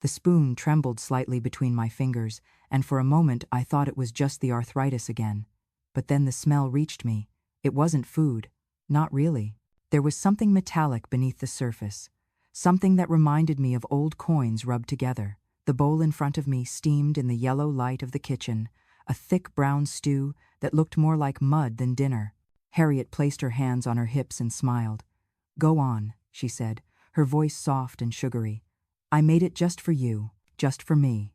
The spoon trembled slightly between my fingers, and for a moment I thought it was just the arthritis again. But then the smell reached me. It wasn't food. Not really. There was something metallic beneath the surface. Something that reminded me of old coins rubbed together. The bowl in front of me steamed in the yellow light of the kitchen, a thick brown stew that looked more like mud than dinner. Harriet placed her hands on her hips and smiled. "Go on," she said, her voice soft and sugary. "I made it just for you, just for me."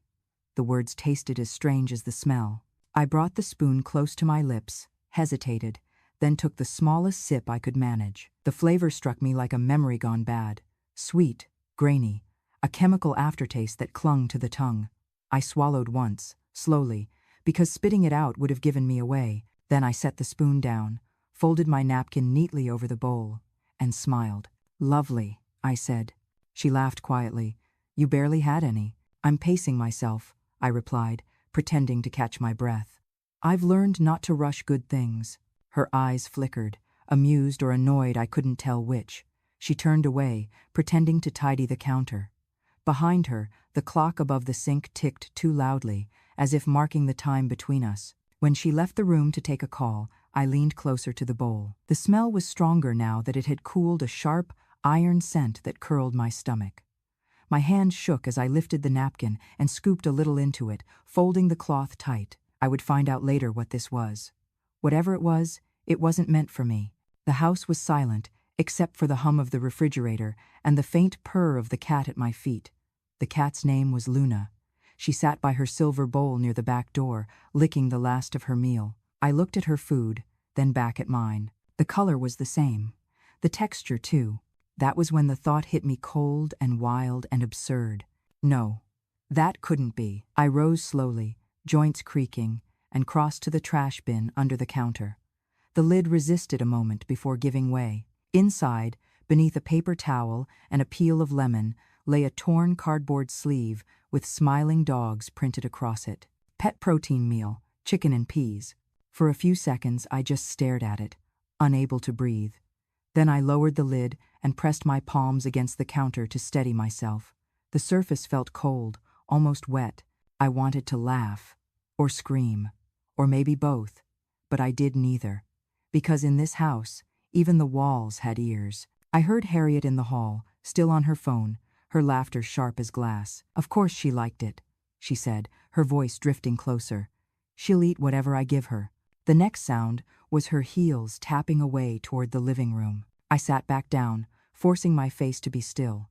The words tasted as strange as the smell. I brought the spoon close to my lips, hesitated, then took the smallest sip I could manage. The flavor struck me like a memory gone bad. Sweet, grainy, a chemical aftertaste that clung to the tongue. I swallowed once, slowly, because spitting it out would have given me away. Then I set the spoon down, folded my napkin neatly over the bowl, and smiled. "Lovely," I said. She laughed quietly. "You barely had any." "I'm pacing myself," I replied, pretending to catch my breath. "I've learned not to rush good things." Her eyes flickered, amused or annoyed, I couldn't tell which. She turned away, pretending to tidy the counter. Behind her, the clock above the sink ticked too loudly, as if marking the time between us. When she left the room to take a call, I leaned closer to the bowl. The smell was stronger now that it had cooled, a sharp, iron scent that curled my stomach. My hand shook as I lifted the napkin and scooped a little into it, folding the cloth tight. I would find out later what this was. Whatever it wasn't meant for me. The house was silent, except for the hum of the refrigerator and the faint purr of the cat at my feet. The cat's name was Luna. She sat by her silver bowl near the back door, licking the last of her meal. I looked at her food, then back at mine. The color was the same. The texture, too. That was when the thought hit me, cold and wild and absurd. No, that couldn't be. I rose slowly, joints creaking, and crossed to the trash bin under the counter. The lid resisted a moment before giving way. Inside, beneath a paper towel and a peel of lemon, lay a torn cardboard sleeve with smiling dogs printed across it. "Pet protein meal, chicken and peas." For a few seconds I just stared at it, unable to breathe. Then I lowered the lid and pressed my palms against the counter to steady myself. The surface felt cold, almost wet. I wanted to laugh, or scream, or maybe both, but I did neither. Because in this house, even the walls had ears. I heard Harriet in the hall, still on her phone, her laughter sharp as glass. "Of course she liked it," she said, her voice drifting closer. "She'll eat whatever I give her." The next sound was her heels tapping away toward the living room. I sat back down, forcing my face to be still.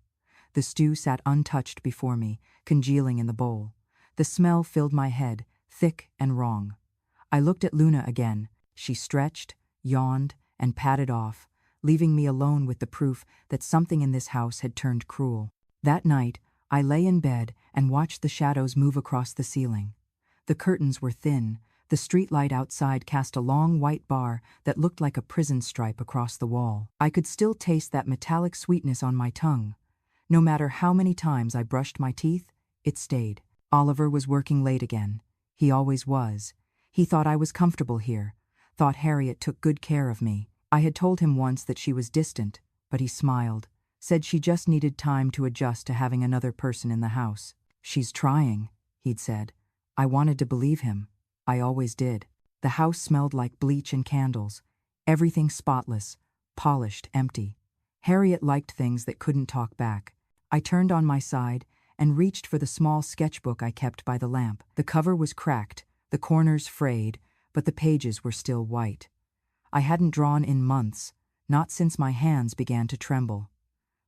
The stew sat untouched before me, congealing in the bowl. The smell filled my head, thick and wrong. I looked at Luna again. She stretched, yawned, and padded off, leaving me alone with the proof that something in this house had turned cruel. That night, I lay in bed and watched the shadows move across the ceiling. The curtains were thin. The streetlight outside cast a long white bar that looked like a prison stripe across the wall. I could still taste that metallic sweetness on my tongue. No matter how many times I brushed my teeth, it stayed. Oliver was working late again. He always was. He thought I was comfortable here, thought Harriet took good care of me. I had told him once that she was distant, but he smiled, said she just needed time to adjust to having another person in the house. "She's trying," he'd said. I wanted to believe him. I always did. The house smelled like bleach and candles. Everything spotless, polished, empty. Harriet liked things that couldn't talk back. I turned on my side and reached for the small sketchbook I kept by the lamp. The cover was cracked, the corners frayed, but the pages were still white. I hadn't drawn in months, not since my hands began to tremble.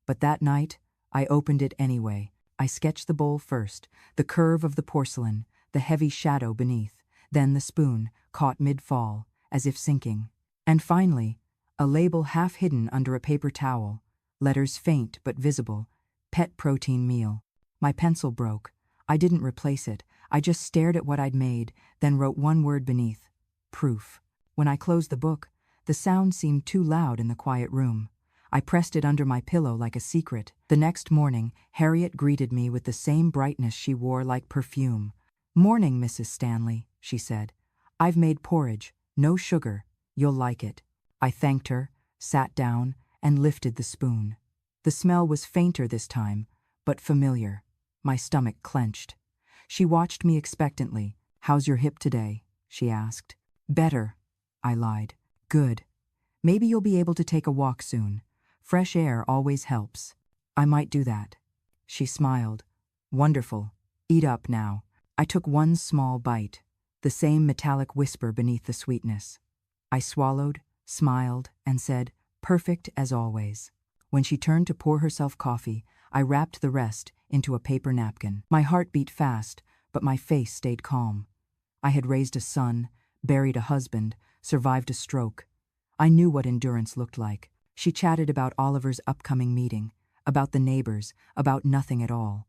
But that night, I opened it anyway. I sketched the bowl first, the curve of the porcelain, the heavy shadow beneath. Then the spoon, caught mid-fall, as if sinking. And finally, a label half hidden under a paper towel, letters faint but visible, "Pet protein meal." My pencil broke. I didn't replace it. I just stared at what I'd made, then wrote one word beneath: proof. When I closed the book, the sound seemed too loud in the quiet room. I pressed it under my pillow like a secret. The next morning, Harriet greeted me with the same brightness she wore like perfume. "Morning, Mrs. Stanley," she said. "I've made porridge, no sugar. You'll like it." I thanked her, sat down, and lifted the spoon. The smell was fainter this time, but familiar. My stomach clenched. She watched me expectantly. "How's your hip today?" she asked. "Better," I lied. "Good. Maybe you'll be able to take a walk soon. Fresh air always helps." "I might do that." She smiled. "Wonderful. Eat up now." I took one small bite, the same metallic whisper beneath the sweetness. I swallowed, smiled, and said, "Perfect as always." When she turned to pour herself coffee, I wrapped the rest into a paper napkin. My heart beat fast, but my face stayed calm. I had raised a son, buried a husband, survived a stroke. I knew what endurance looked like. She chatted about Oliver's upcoming meeting, about the neighbors, about nothing at all.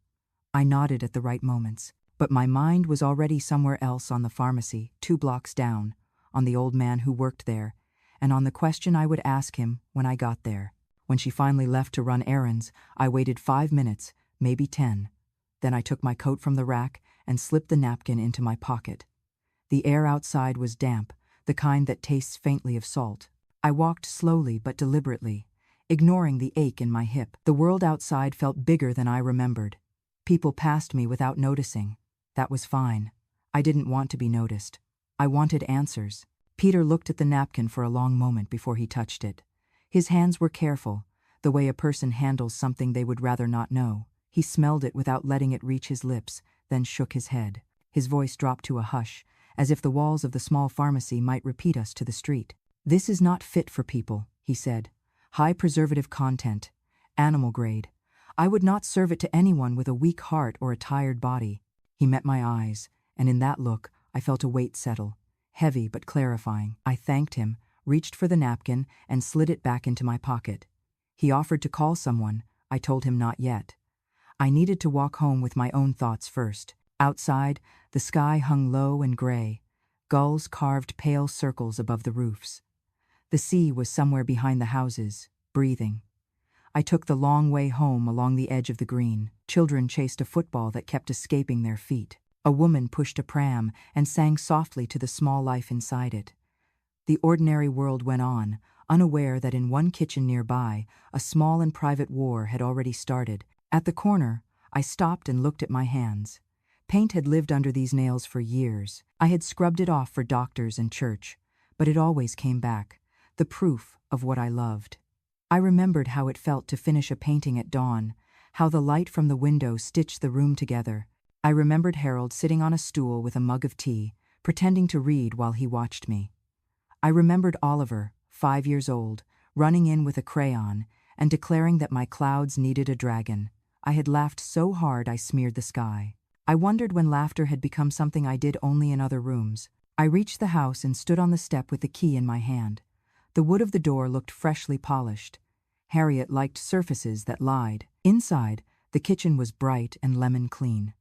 I nodded at the right moments, but my mind was already somewhere else, on the pharmacy, 2 blocks down, on the old man who worked there, and on the question I would ask him when I got there. When she finally left to run errands, I waited 5 minutes, maybe 10. Then I took my coat from the rack and slipped the napkin into my pocket. The air outside was damp, the kind that tastes faintly of salt. I walked slowly but deliberately, ignoring the ache in my hip. The world outside felt bigger than I remembered. People passed me without noticing. That was fine. I didn't want to be noticed. I wanted answers. Peter looked at the napkin for a long moment before he touched it. His hands were careful, the way a person handles something they would rather not know. He smelled it without letting it reach his lips, then shook his head. His voice dropped to a hush, as if the walls of the small pharmacy might repeat us to the street. "This is not fit for people," he said. "High preservative content. Animal grade. I would not serve it to anyone with a weak heart or a tired body." He met my eyes, and in that look I felt a weight settle, heavy but clarifying. I thanked him, reached for the napkin, and slid it back into my pocket. He offered to call someone. I told him not yet. I needed to walk home with my own thoughts first. Outside, the sky hung low and gray. Gulls carved pale circles above the roofs. The sea was somewhere behind the houses, breathing. I took the long way home along the edge of the green. Children chased a football that kept escaping their feet. A woman pushed a pram and sang softly to the small life inside it. The ordinary world went on, unaware that in one kitchen nearby, a small and private war had already started. At the corner, I stopped and looked at my hands. Paint had lived under these nails for years. I had scrubbed it off for doctors and church, but it always came back, the proof of what I loved. I remembered how it felt to finish a painting at dawn, how the light from the window stitched the room together. I remembered Harold sitting on a stool with a mug of tea, pretending to read while he watched me. I remembered Oliver, 5 years old, running in with a crayon and declaring that my clouds needed a dragon. I had laughed so hard I smeared the sky. I wondered when laughter had become something I did only in other rooms. I reached the house and stood on the step with the key in my hand. The wood of the door looked freshly polished. Harriet liked surfaces that lied. Inside, the kitchen was bright and lemon clean.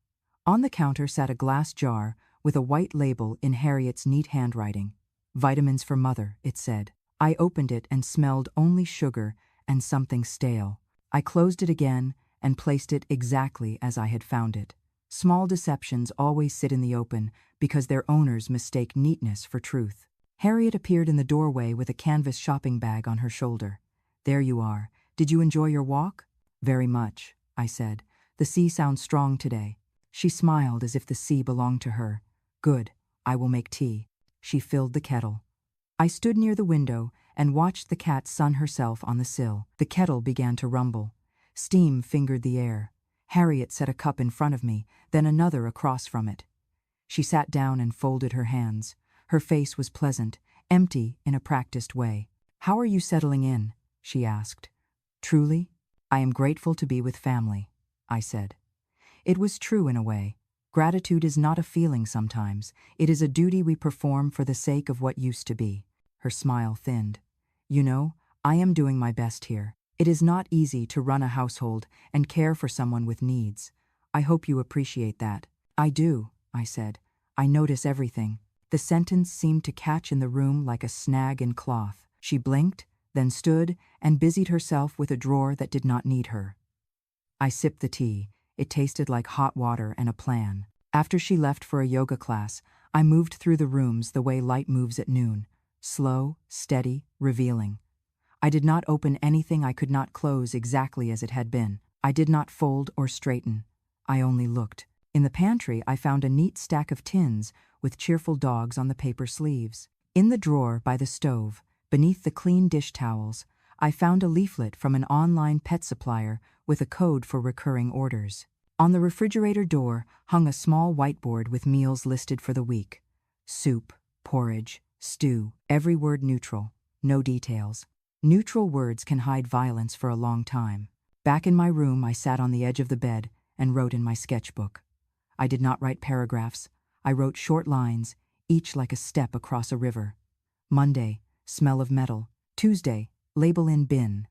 On the counter sat a glass jar with a white label in Harriet's neat handwriting. "Vitamins for Mother," it said. I opened it and smelled only sugar and something stale. I closed it again and placed it exactly as I had found it. Small deceptions always sit in the open because their owners mistake neatness for truth. Harriet appeared in the doorway with a canvas shopping bag on her shoulder. "There you are. Did you enjoy your walk?" "Very much," I said. "The sea sounds strong today." She smiled as if the sea belonged to her. "Good. I will make tea." She filled the kettle. I stood near the window and watched the cat sun herself on the sill. The kettle began to rumble. Steam fingered the air. Harriet set a cup in front of me, then another across from it. She sat down and folded her hands. Her face was pleasant, empty in a practiced way. "How are you settling in?" she asked. "Truly, I am grateful to be with family," I said. It was true in a way. Gratitude is not a feeling sometimes. It is a duty we perform for the sake of what used to be. Her smile thinned. "You know, I am doing my best here. It is not easy to run a household and care for someone with needs. I hope you appreciate that." "I do," I said. "I notice everything." The sentence seemed to catch in the room like a snag in cloth. She blinked, then stood and busied herself with a drawer that did not need her. I sipped the tea. It tasted like hot water and a plan. After she left for a yoga class, I moved through the rooms the way light moves at noon. Slow, steady, revealing. I did not open anything I could not close exactly as it had been. I did not fold or straighten. I only looked. In the pantry, I found a neat stack of tins with cheerful dogs on the paper sleeves. In the drawer by the stove, beneath the clean dish towels, I found a leaflet from an online pet supplier with a code for recurring orders. On the refrigerator door hung a small whiteboard with meals listed for the week. Soup, porridge, stew, every word neutral, no details. Neutral words can hide violence for a long time. Back in my room, I sat on the edge of the bed and wrote in my sketchbook. I did not write paragraphs. I wrote short lines, each like a step across a river. Monday, smell of metal. Tuesday, label in bin.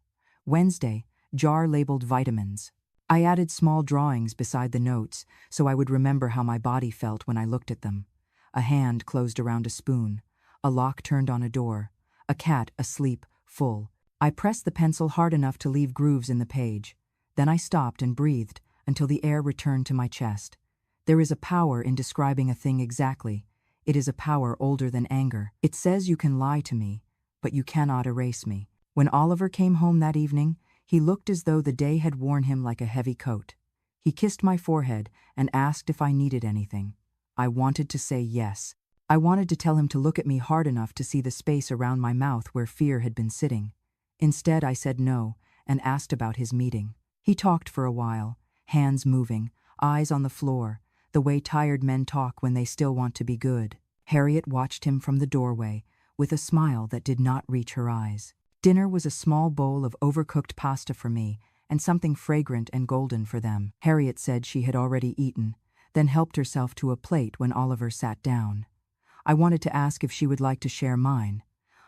Wednesday, jar labeled vitamins. I added small drawings beside the notes so I would remember how my body felt when I looked at them. A hand closed around a spoon. A lock turned on a door. A cat asleep, full. I pressed the pencil hard enough to leave grooves in the page. Then I stopped and breathed until the air returned to my chest. There is a power in describing a thing exactly. It is a power older than anger. It says you can lie to me, but you cannot erase me. When Oliver came home that evening, he looked as though the day had worn him like a heavy coat. He kissed my forehead and asked if I needed anything. I wanted to say yes. I wanted to tell him to look at me hard enough to see the space around my mouth where fear had been sitting. Instead, I said no and asked about his meeting. He talked for a while, hands moving, eyes on the floor, the way tired men talk when they still want to be good. Harriet watched him from the doorway, with a smile that did not reach her eyes. Dinner was a small bowl of overcooked pasta for me, and something fragrant and golden for them. Harriet said she had already eaten, then helped herself to a plate when Oliver sat down. I wanted to ask if she would like to share mine.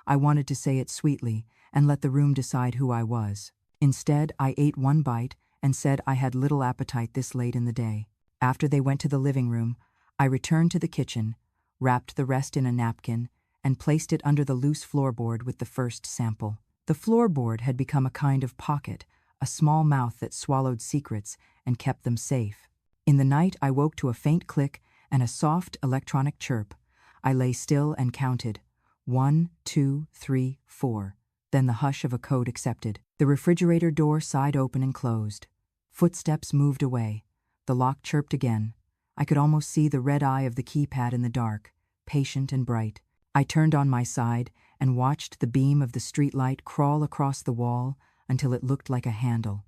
I wanted to say it sweetly and let the room decide who I was. Instead, I ate one bite and said I had little appetite this late in the day. After they went to the living room, I returned to the kitchen, wrapped the rest in a napkin, and placed it under the loose floorboard with the first sample. The floorboard had become a kind of pocket, a small mouth that swallowed secrets and kept them safe. In the night, I woke to a faint click and a soft electronic chirp. I lay still and counted. 1, 2, 3, 4. Then the hush of a code accepted. The refrigerator door sighed open and closed. Footsteps moved away. The lock chirped again. I could almost see the red eye of the keypad in the dark, patient and bright. I turned on my side and watched the beam of the streetlight crawl across the wall until it looked like a handle.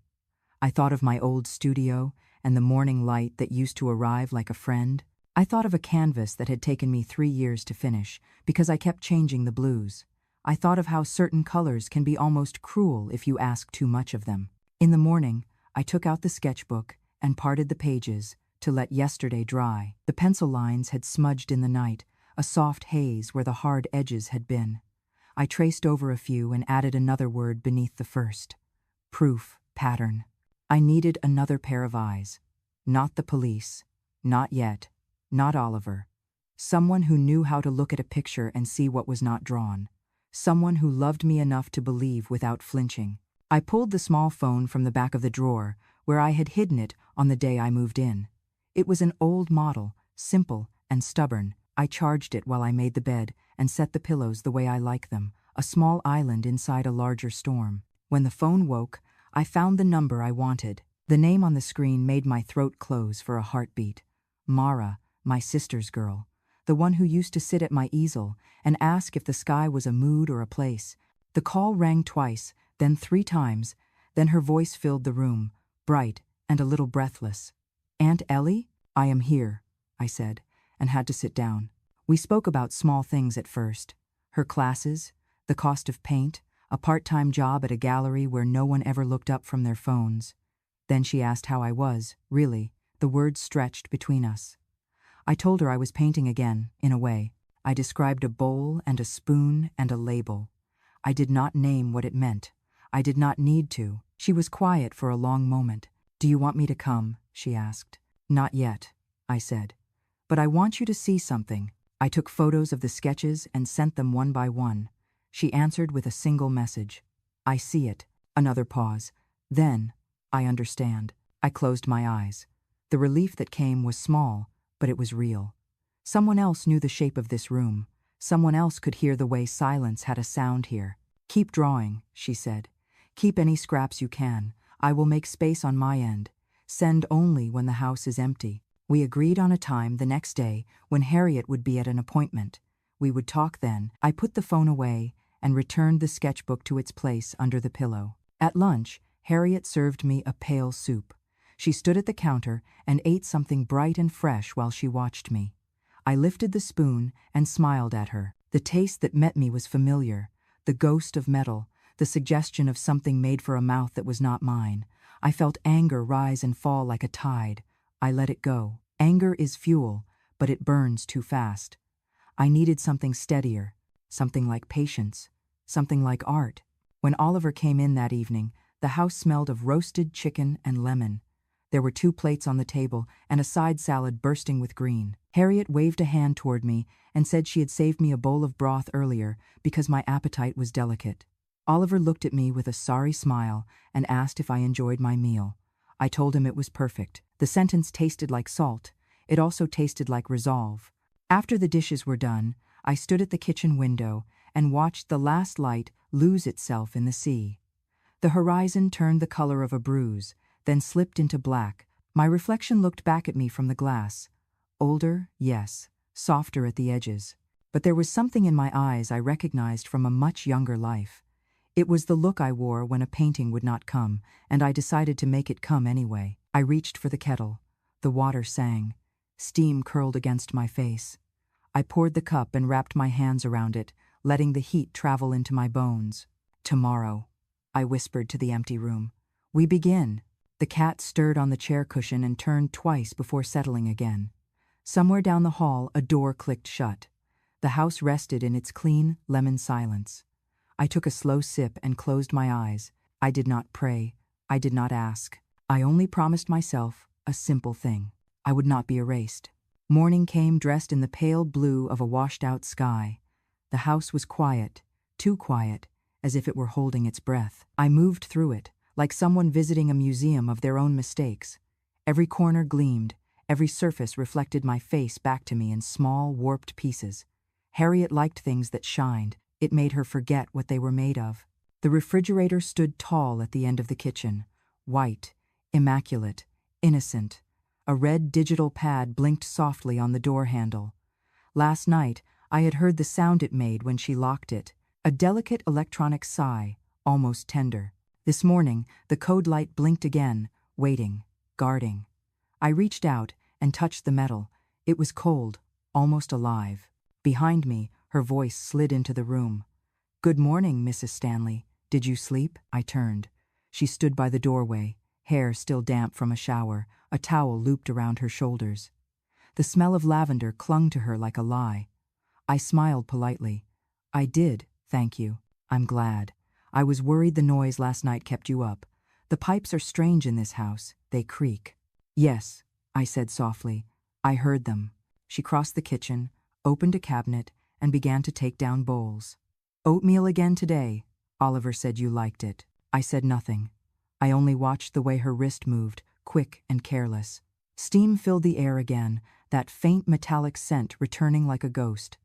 I thought of my old studio and the morning light that used to arrive like a friend. I thought of a canvas that had taken me 3 years to finish because I kept changing the blues. I thought of how certain colors can be almost cruel if you ask too much of them. In the morning, I took out the sketchbook and parted the pages to let yesterday dry. The pencil lines had smudged in the night, a soft haze where the hard edges had been. I traced over a few and added another word beneath the first. Proof, pattern. I needed another pair of eyes. Not the police. Not yet. Not Oliver. Someone who knew how to look at a picture and see what was not drawn. Someone who loved me enough to believe without flinching. I pulled the small phone from the back of the drawer, where I had hidden it on the day I moved in. It was an old model, simple and stubborn. I charged it while I made the bed and set the pillows the way I like them, a small island inside a larger storm. When the phone woke, I found the number I wanted. The name on the screen made my throat close for a heartbeat. Mara, my sister's girl, the one who used to sit at my easel and ask if the sky was a mood or a place. The call rang twice, then 3 times, then her voice filled the room, bright and a little breathless. Aunt Ellie? I am here, I said, and had to sit down. We spoke about small things at first. Her classes, the cost of paint, a part-time job at a gallery where no one ever looked up from their phones. Then she asked how I was, really. The words stretched between us. I told her I was painting again, in a way. I described a bowl and a spoon and a label. I did not name what it meant. I did not need to. She was quiet for a long moment. Do you want me to come? She asked. Not yet, I said. But I want you to see something. I took photos of the sketches and sent them one by one. She answered with a single message. I see it. Another pause. Then, I understand. I closed my eyes. The relief that came was small, but it was real. Someone else knew the shape of this room. Someone else could hear the way silence had a sound here. Keep drawing, she said. Keep any scraps you can. I will make space on my end. Send only when the house is empty. We agreed on a time the next day when Harriet would be at an appointment. We would talk then. I put the phone away and returned the sketchbook to its place under the pillow. At lunch, Harriet served me a pale soup. She stood at the counter and ate something bright and fresh while she watched me. I lifted the spoon and smiled at her. The taste that met me was familiar, the ghost of metal, the suggestion of something made for a mouth that was not mine. I felt anger rise and fall like a tide. I let it go. Anger is fuel, but it burns too fast. I needed something steadier, something like patience, something like art. When Oliver came in that evening, the house smelled of roasted chicken and lemon. There were 2 plates on the table and a side salad bursting with green. Harriet waved a hand toward me and said she had saved me a bowl of broth earlier because my appetite was delicate. Oliver looked at me with a sorry smile and asked if I enjoyed my meal. I told him it was perfect. The sentence tasted like salt. It also tasted like resolve. After the dishes were done, I stood at the kitchen window and watched the last light lose itself in the sea. The horizon turned the color of a bruise, then slipped into black. My reflection looked back at me from the glass. Older, yes, softer at the edges. But there was something in my eyes I recognized from a much younger life. It was the look I wore when a painting would not come, and I decided to make it come anyway. I reached for the kettle. The water sang. Steam curled against my face. I poured the cup and wrapped my hands around it, letting the heat travel into my bones. Tomorrow, I whispered to the empty room. We begin. The cat stirred on the chair cushion and turned twice before settling again. Somewhere down the hall, a door clicked shut. The house rested in its clean, lemon silence. I took a slow sip and closed my eyes. I did not pray. I did not ask. I only promised myself a simple thing. I would not be erased. Morning came dressed in the pale blue of a washed-out sky. The house was quiet, too quiet, as if it were holding its breath. I moved through it, like someone visiting a museum of their own mistakes. Every corner gleamed, every surface reflected my face back to me in small, warped pieces. Harriet liked things that shined. It made her forget what they were made of. The refrigerator stood tall at the end of the kitchen, white, immaculate, innocent. A red digital pad blinked softly on the door handle. Last night, I had heard the sound it made when she locked it, a delicate electronic sigh, almost tender. This morning, the code light blinked again, waiting, guarding. I reached out and touched the metal. It was cold, almost alive. Behind me, her voice slid into the room. "Good morning, Mrs. Stanley. Did you sleep?" I turned. She stood by the doorway, hair still damp from a shower, a towel looped around her shoulders. The smell of lavender clung to her like a lie. I smiled politely. "I did, thank you. I'm glad. I was worried the noise last night kept you up. The pipes are strange in this house. They creak." "Yes," I said softly. "I heard them." She crossed the kitchen, opened a cabinet, and began to take down bowls. "Oatmeal again today. Oliver said you liked it." I said nothing. I only watched the way her wrist moved, quick and careless. Steam filled the air again, that faint metallic scent returning like a ghost.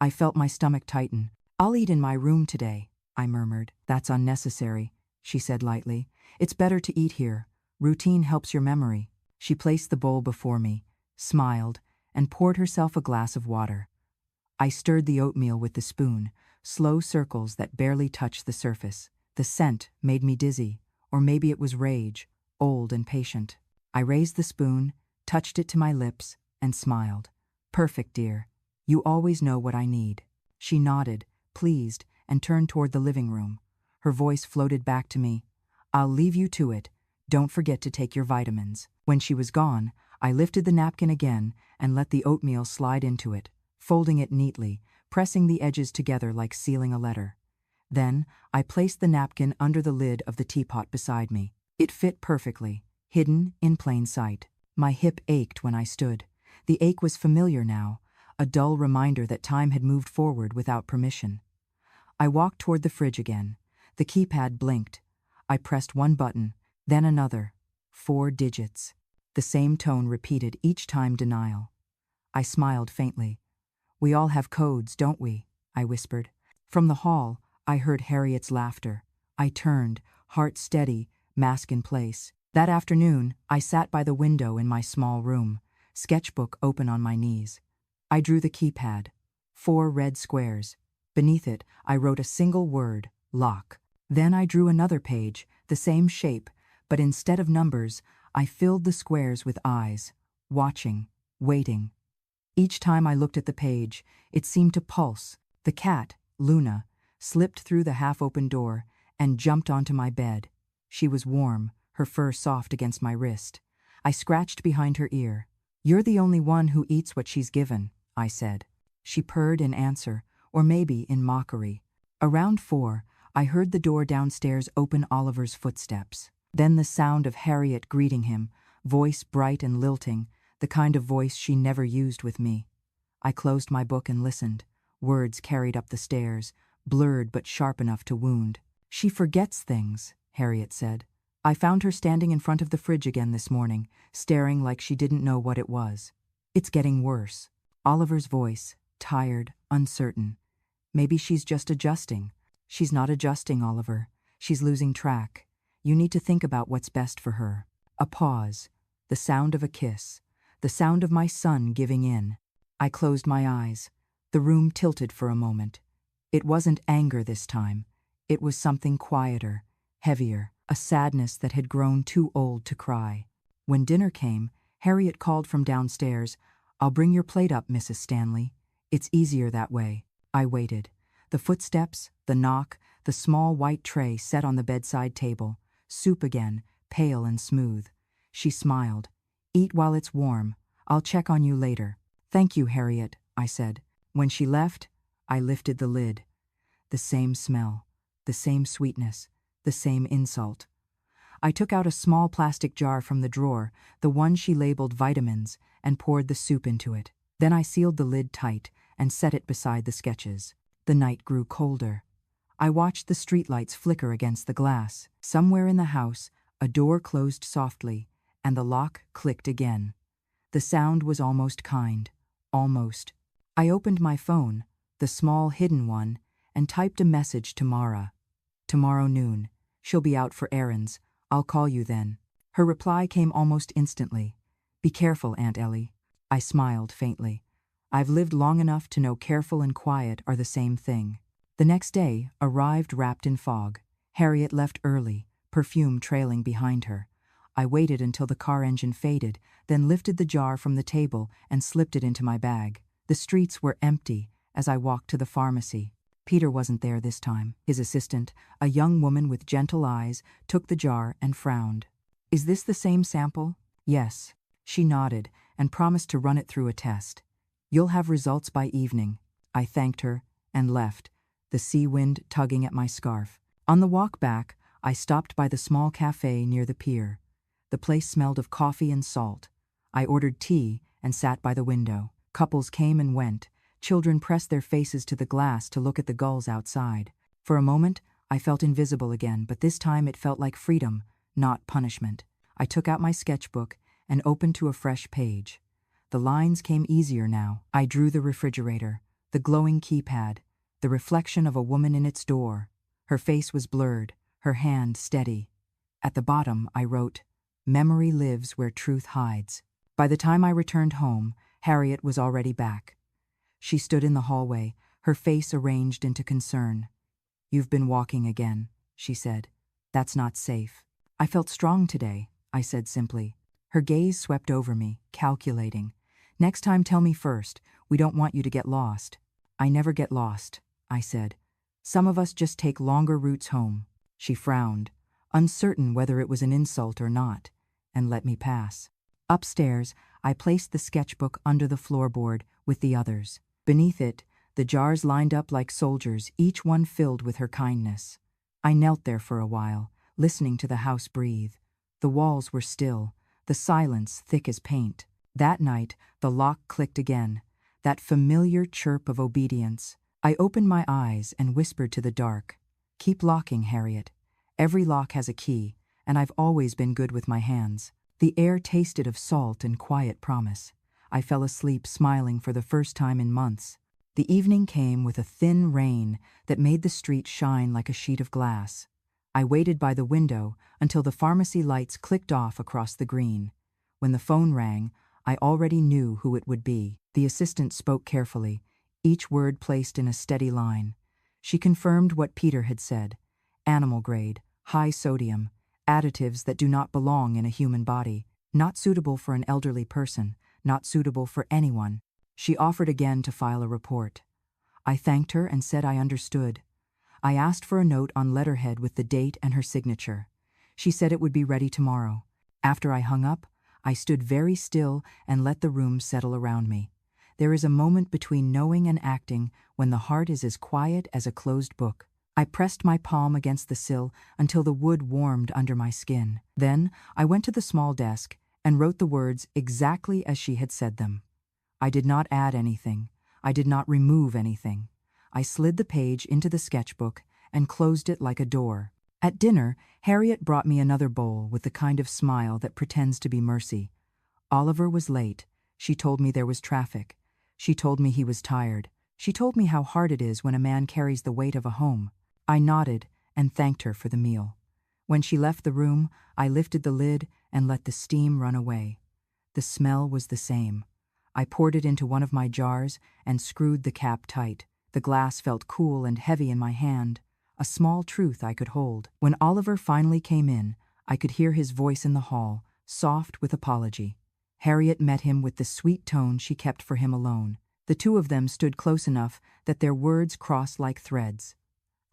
I felt my stomach tighten. "I'll eat in my room today," I murmured. "That's unnecessary," she said lightly. "It's better to eat here. Routine helps your memory." She placed the bowl before me, smiled, and poured herself a glass of water. I stirred the oatmeal with the spoon, slow circles that barely touched the surface. The scent made me dizzy, or maybe it was rage, old and patient. I raised the spoon, touched it to my lips, and smiled. "Perfect, dear. You always know what I need." She nodded, pleased, and turned toward the living room. Her voice floated back to me. "I'll leave you to it. Don't forget to take your vitamins." When she was gone, I lifted the napkin again and let the oatmeal slide into it, folding it neatly, pressing the edges together like sealing a letter. Then, I placed the napkin under the lid of the teapot beside me. It fit perfectly, hidden in plain sight. My hip ached when I stood. The ache was familiar now, a dull reminder that time had moved forward without permission. I walked toward the fridge again. The keypad blinked. I pressed one button, then another. 4 digits. The same tone repeated each time denial. I smiled faintly. "We all have codes, don't we?" I whispered. From the hall, I heard Harriet's laughter. I turned, heart steady, mask in place. That afternoon, I sat by the window in my small room, sketchbook open on my knees. I drew the keypad, 4 red squares. Beneath it, I wrote a single word, lock. Then I drew another page, the same shape, but instead of numbers, I filled the squares with eyes, watching, waiting. Each time I looked at the page, it seemed to pulse. The cat, Luna, slipped through the half-open door and jumped onto my bed. She was warm, her fur soft against my wrist. I scratched behind her ear. "You're the only one who eats what she's given," I said. She purred in answer, or maybe in mockery. Around 4, I heard the door downstairs open Oliver's footsteps. Then the sound of Harriet greeting him, voice bright and lilting, the kind of voice she never used with me. I closed my book and listened. Words carried up the stairs, blurred but sharp enough to wound. "She forgets things," Harriet said. "I found her standing in front of the fridge again this morning, staring like she didn't know what it was. It's getting worse." Oliver's voice, tired, uncertain. "Maybe she's just adjusting." "She's not adjusting, Oliver. She's losing track. You need to think about what's best for her." A pause. The sound of a kiss. The sound of my son giving in. I closed my eyes. The room tilted for a moment. It wasn't anger this time. It was something quieter, heavier, a sadness that had grown too old to cry. When dinner came, Harriet called from downstairs, "I'll bring your plate up, Mrs. Stanley. It's easier that way." I waited. The footsteps, the knock, the small white tray set on the bedside table. Soup again, pale and smooth. She smiled. "Eat while it's warm. I'll check on you later." "Thank you, Harriet," I said. When she left, I lifted the lid. The same smell, the same sweetness, the same insult. I took out a small plastic jar from the drawer, the one she labeled vitamins, and poured the soup into it. Then I sealed the lid tight and set it beside the sketches. The night grew colder. I watched the streetlights flicker against the glass. Somewhere in the house, a door closed softly, and the lock clicked again. The sound was almost kind. Almost. I opened my phone, the small hidden one, and typed a message to Mara. "Tomorrow noon. She'll be out for errands. I'll call you then." Her reply came almost instantly. "Be careful, Aunt Ellie." I smiled faintly. I've lived long enough to know careful and quiet are the same thing. The next day arrived wrapped in fog. Harriet left early, perfume trailing behind her. I waited until the car engine faded, then lifted the jar from the table and slipped it into my bag. The streets were empty as I walked to the pharmacy. Peter wasn't there this time. His assistant, a young woman with gentle eyes, took the jar and frowned. "Is this the same sample?" "Yes." She nodded and promised to run it through a test. "You'll have results by evening." I thanked her and left, the sea wind tugging at my scarf. On the walk back, I stopped by the small cafe near the pier. The place smelled of coffee and salt. I ordered tea and sat by the window. Couples came and went. Children pressed their faces to the glass to look at the gulls outside. For a moment, I felt invisible again, but this time it felt like freedom, not punishment. I took out my sketchbook and opened to a fresh page. The lines came easier now. I drew the refrigerator, the glowing keypad, the reflection of a woman in its door. Her face was blurred, her hand steady. At the bottom, I wrote, "Memory lives where truth hides." By the time I returned home, Harriet was already back. She stood in the hallway, her face arranged into concern. "You've been walking again," she said. "That's not safe." "I felt strong today," I said simply. Her gaze swept over me, calculating. "Next time tell me first. We don't want you to get lost." "I never get lost," I said. "Some of us just take longer routes home." She frowned, uncertain whether it was an insult or not, and let me pass. Upstairs, I placed the sketchbook under the floorboard with the others. Beneath it, the jars lined up like soldiers, each one filled with her kindness. I knelt there for a while, listening to the house breathe. The walls were still, the silence thick as paint. That night, the lock clicked again, that familiar chirp of obedience. I opened my eyes and whispered to the dark, "Keep locking, Harriet. Every lock has a key, and I've always been good with my hands." The air tasted of salt and quiet promise. I fell asleep smiling for the first time in months. The evening came with a thin rain that made the street shine like a sheet of glass. I waited by the window until the pharmacy lights clicked off across the green. When the phone rang, I already knew who it would be. The assistant spoke carefully, each word placed in a steady line. She confirmed what Peter had said. Animal grade, high sodium, additives that do not belong in a human body, not suitable for an elderly person, not suitable for anyone. She offered again to file a report. I thanked her and said I understood. I asked for a note on letterhead with the date and her signature. She said it would be ready tomorrow. After I hung up, I stood very still and let the room settle around me. There is a moment between knowing and acting when the heart is as quiet as a closed book. I pressed my palm against the sill until the wood warmed under my skin. Then I went to the small desk and wrote the words exactly as she had said them. I did not add anything. I did not remove anything. I slid the page into the sketchbook and closed it like a door. At dinner, Harriet brought me another bowl with the kind of smile that pretends to be mercy. Oliver was late. She told me there was traffic. She told me he was tired. She told me how hard it is when a man carries the weight of a home. I nodded and thanked her for the meal. When she left the room, I lifted the lid and let the steam run away. The smell was the same. I poured it into one of my jars and screwed the cap tight. The glass felt cool and heavy in my hand, a small truth I could hold. When Oliver finally came in, I could hear his voice in the hall, soft with apology. Harriet met him with the sweet tone she kept for him alone. The two of them stood close enough that their words crossed like threads.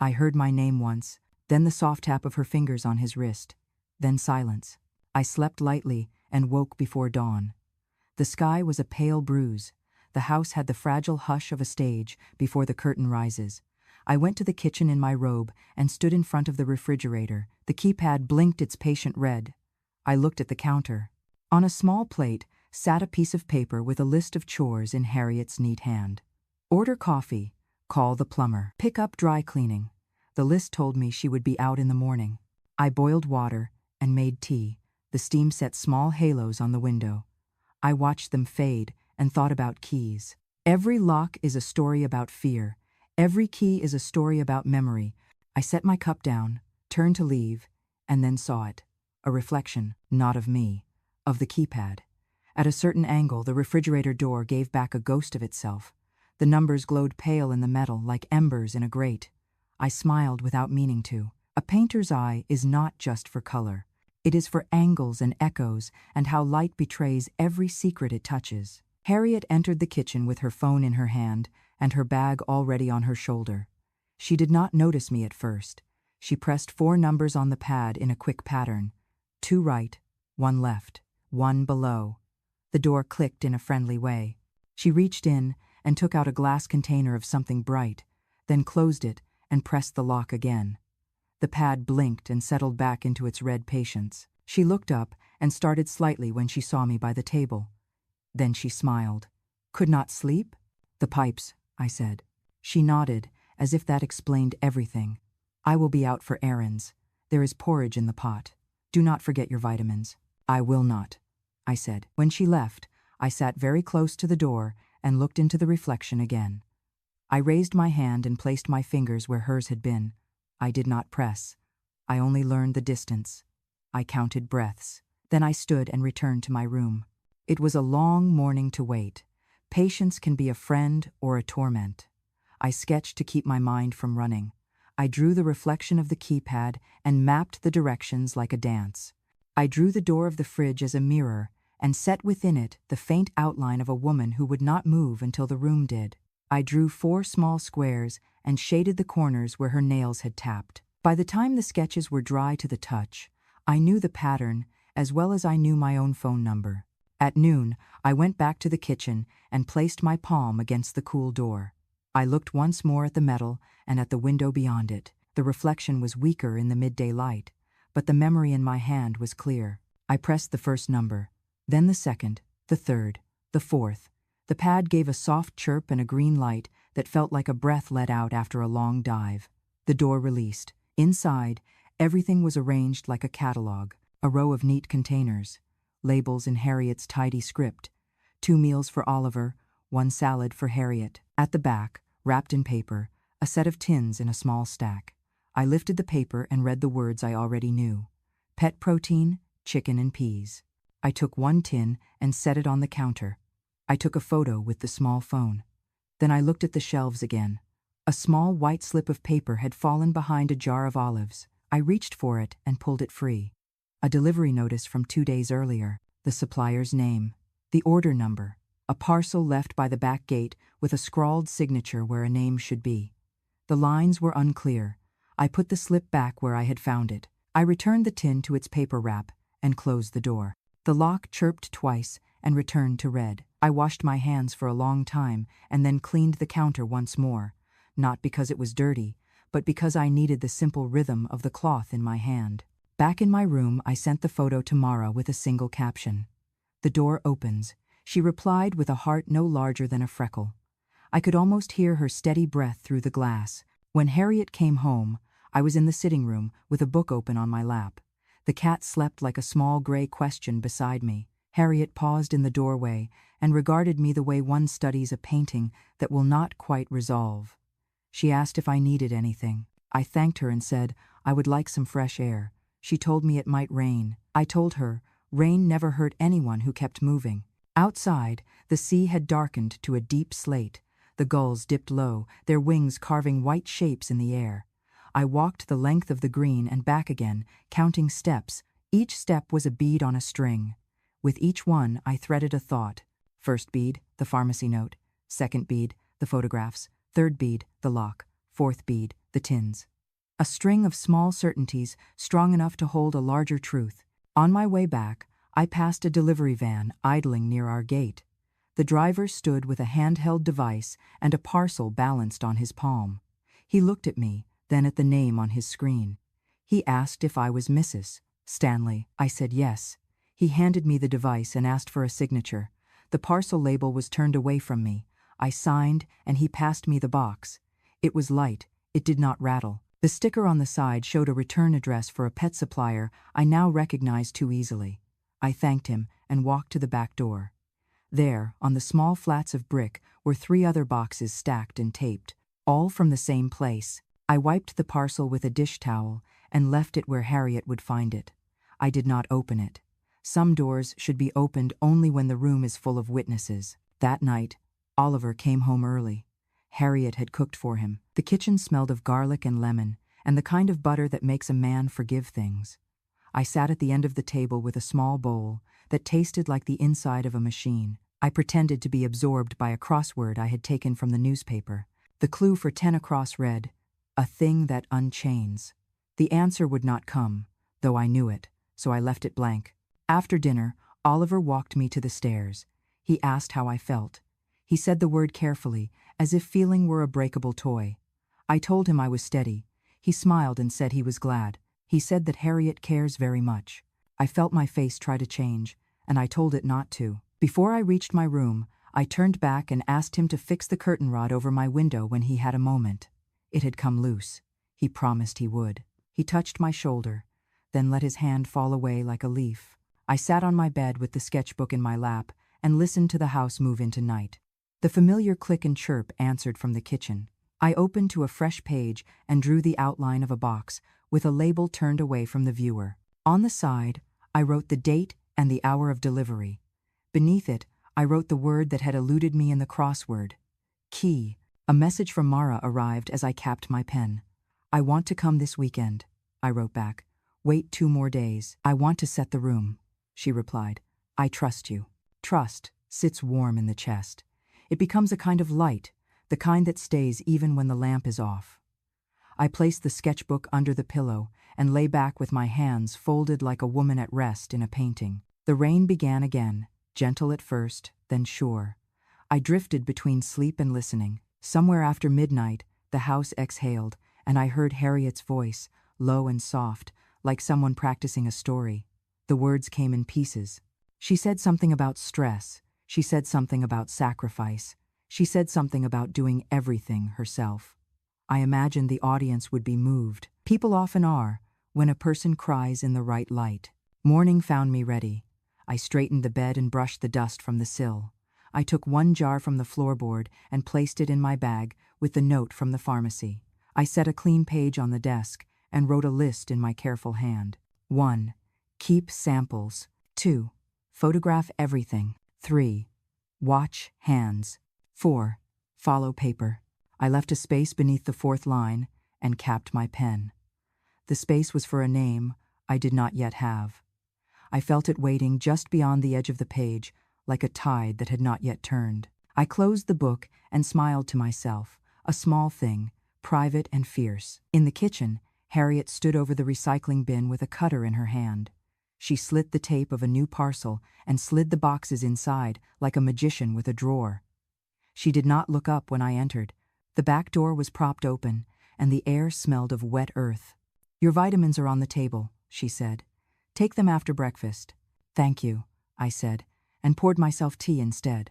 I heard my name once, then the soft tap of her fingers on his wrist, then silence. I slept lightly and woke before dawn. The sky was a pale bruise. The house had the fragile hush of a stage before the curtain rises. I went to the kitchen in my robe and stood in front of the refrigerator. The keypad blinked its patient red. I looked at the counter. On a small plate sat a piece of paper with a list of chores in Harriet's neat hand. Order coffee. Call the plumber. Pick up dry cleaning. The list told me she would be out in the morning. I boiled water and made tea. The steam set small halos on the window. I watched them fade and thought about keys. Every lock is a story about fear. Every key is a story about memory. I set my cup down, turned to leave, and then saw it. A reflection, not of me, of the keypad. At a certain angle, the refrigerator door gave back a ghost of itself. The numbers glowed pale in the metal like embers in a grate. I smiled without meaning to. A painter's eye is not just for color. It is for angles and echoes and how light betrays every secret it touches. Harriet entered the kitchen with her phone in her hand and her bag already on her shoulder. She did not notice me at first. She pressed 4 numbers on the pad in a quick pattern. 2 right, 1 left, 1 below. The door clicked in a friendly way. She reached in and took out a glass container of something bright, then closed it and pressed the lock again. The pad blinked and settled back into its red patience. She looked up and started slightly when she saw me by the table. Then she smiled. Could not sleep? The pipes, I said. She nodded, as if that explained everything. I will be out for errands. There is porridge in the pot. Do not forget your vitamins. I will not, I said. When she left, I sat very close to the door and looked into the reflection again. I raised my hand and placed my fingers where hers had been. I did not press. I only learned the distance. I counted breaths. Then I stood and returned to my room. It was a long morning to wait. Patience can be a friend or a torment. I sketched to keep my mind from running. I drew the reflection of the keypad and mapped the directions like a dance. I drew the door of the fridge as a mirror and set within it the faint outline of a woman who would not move until the room did. I drew 4 small squares and shaded the corners where her nails had tapped. By the time the sketches were dry to the touch, I knew the pattern as well as I knew my own phone number. At noon, I went back to the kitchen and placed my palm against the cool door. I looked once more at the metal and at the window beyond it. The reflection was weaker in the midday light, but the memory in my hand was clear. I pressed the first number, then the second, the third, the fourth. The pad gave a soft chirp and a green light that felt like a breath let out after a long dive. The door released. Inside, everything was arranged like a catalog, a row of neat containers, labels in Harriet's tidy script, 2 meals for Oliver, 1 salad for Harriet. At the back, wrapped in paper, a set of tins in a small stack. I lifted the paper and read the words I already knew. Pet protein, chicken and peas. I took one tin and set it on the counter. I took a photo with the small phone. Then I looked at the shelves again. A small white slip of paper had fallen behind a jar of olives. I reached for it and pulled it free. A delivery notice from 2 days earlier, the supplier's name, the order number, a parcel left by the back gate with a scrawled signature where a name should be. The lines were unclear. I put the slip back where I had found it. I returned the tin to its paper wrap and closed the door. The lock chirped twice and returned to red. I washed my hands for a long time and then cleaned the counter once more, not because it was dirty, but because I needed the simple rhythm of the cloth in my hand. Back in my room, I sent the photo to Mara with a single caption. "The door opens." She replied with a heart no larger than a freckle. I could almost hear her steady breath through the glass. When Harriet came home, I was in the sitting room with a book open on my lap. The cat slept like a small gray question beside me. Harriet paused in the doorway and regarded me the way one studies a painting that will not quite resolve. She asked if I needed anything. I thanked her and said I would like some fresh air. She told me it might rain. I told her rain never hurt anyone who kept moving. Outside, the sea had darkened to a deep slate. The gulls dipped low, their wings carving white shapes in the air. I walked the length of the green and back again, counting steps. Each step was a bead on a string. With each one, I threaded a thought. First bead, the pharmacy note. Second bead, the photographs. Third bead, the lock. Fourth bead, the tins. A string of small certainties, strong enough to hold a larger truth. On my way back, I passed a delivery van idling near our gate. The driver stood with a handheld device and a parcel balanced on his palm. He looked at me, then at the name on his screen. He asked if I was Mrs. Stanley. I said yes. He handed me the device and asked for a signature. The parcel label was turned away from me. I signed, and he passed me the box. It was light. It did not rattle. The sticker on the side showed a return address for a pet supplier I now recognized too easily. I thanked him and walked to the back door. There, on the small flats of brick, were 3 other boxes stacked and taped, all from the same place. I wiped the parcel with a dish towel and left it where Harriet would find it. I did not open it. Some doors should be opened only when the room is full of witnesses. That night, Oliver came home early. Harriet had cooked for him. The kitchen smelled of garlic and lemon, and the kind of butter that makes a man forgive things. I sat at the end of the table with a small bowl that tasted like the inside of a machine. I pretended to be absorbed by a crossword I had taken from the newspaper. The clue for 10 across read, "A thing that unchains." The answer would not come, though I knew it, so I left it blank. After dinner, Oliver walked me to the stairs. He asked how I felt. He said the word carefully, as if feeling were a breakable toy. I told him I was steady. He smiled and said he was glad. He said that Harriet cares very much. I felt my face try to change, and I told it not to. Before I reached my room, I turned back and asked him to fix the curtain rod over my window when he had a moment. It had come loose. He promised he would. He touched my shoulder, then let his hand fall away like a leaf. I sat on my bed with the sketchbook in my lap and listened to the house move into night. The familiar click and chirp answered from the kitchen. I opened to a fresh page and drew the outline of a box with a label turned away from the viewer. On the side, I wrote the date and the hour of delivery. Beneath it, I wrote the word that had eluded me in the crossword. Key. A message from Mara arrived as I capped my pen. "I want to come this weekend," I wrote back. "Wait 2 more days. I want to set the room," she replied. "I trust you." Trust sits warm in the chest. It becomes a kind of light, the kind that stays even when the lamp is off. I placed the sketchbook under the pillow and lay back with my hands folded like a woman at rest in a painting. The rain began again, gentle at first, then sure. I drifted between sleep and listening. Somewhere after midnight, the house exhaled, and I heard Harriet's voice, low and soft, like someone practicing a story. The words came in pieces. She said something about stress. She said something about sacrifice. She said something about doing everything herself. I imagined the audience would be moved. People often are, when a person cries in the right light. Morning found me ready. I straightened the bed and brushed the dust from the sill. I took 1 jar from the floorboard and placed it in my bag with the note from the pharmacy. I set a clean page on the desk and wrote a list in my careful hand. 1. Keep samples. 2. Photograph everything. 3. Watch hands. 4. Follow paper. I left a space beneath the fourth line and capped my pen. The space was for a name I did not yet have. I felt it waiting just beyond the edge of the page, like a tide that had not yet turned. I closed the book and smiled to myself, a small thing, private and fierce. In the kitchen, Harriet stood over the recycling bin with a cutter in her hand. She slit the tape of a new parcel and slid the boxes inside like a magician with a drawer. She did not look up when I entered. The back door was propped open, and the air smelled of wet earth. "Your vitamins are on the table," she said. "Take them after breakfast." "Thank you," I said, and poured myself tea instead.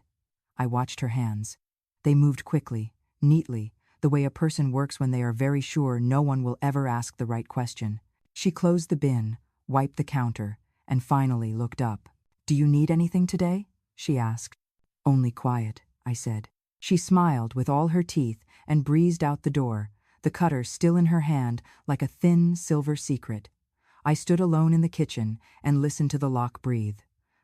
I watched her hands. They moved quickly, neatly, the way a person works when they are very sure no one will ever ask the right question. She closed the bin, wiped the counter, and finally looked up. "Do you need anything today?" she asked. "Only quiet," I said. She smiled with all her teeth and breezed out the door, the cutter still in her hand like a thin silver secret. I stood alone in the kitchen and listened to the lock breathe.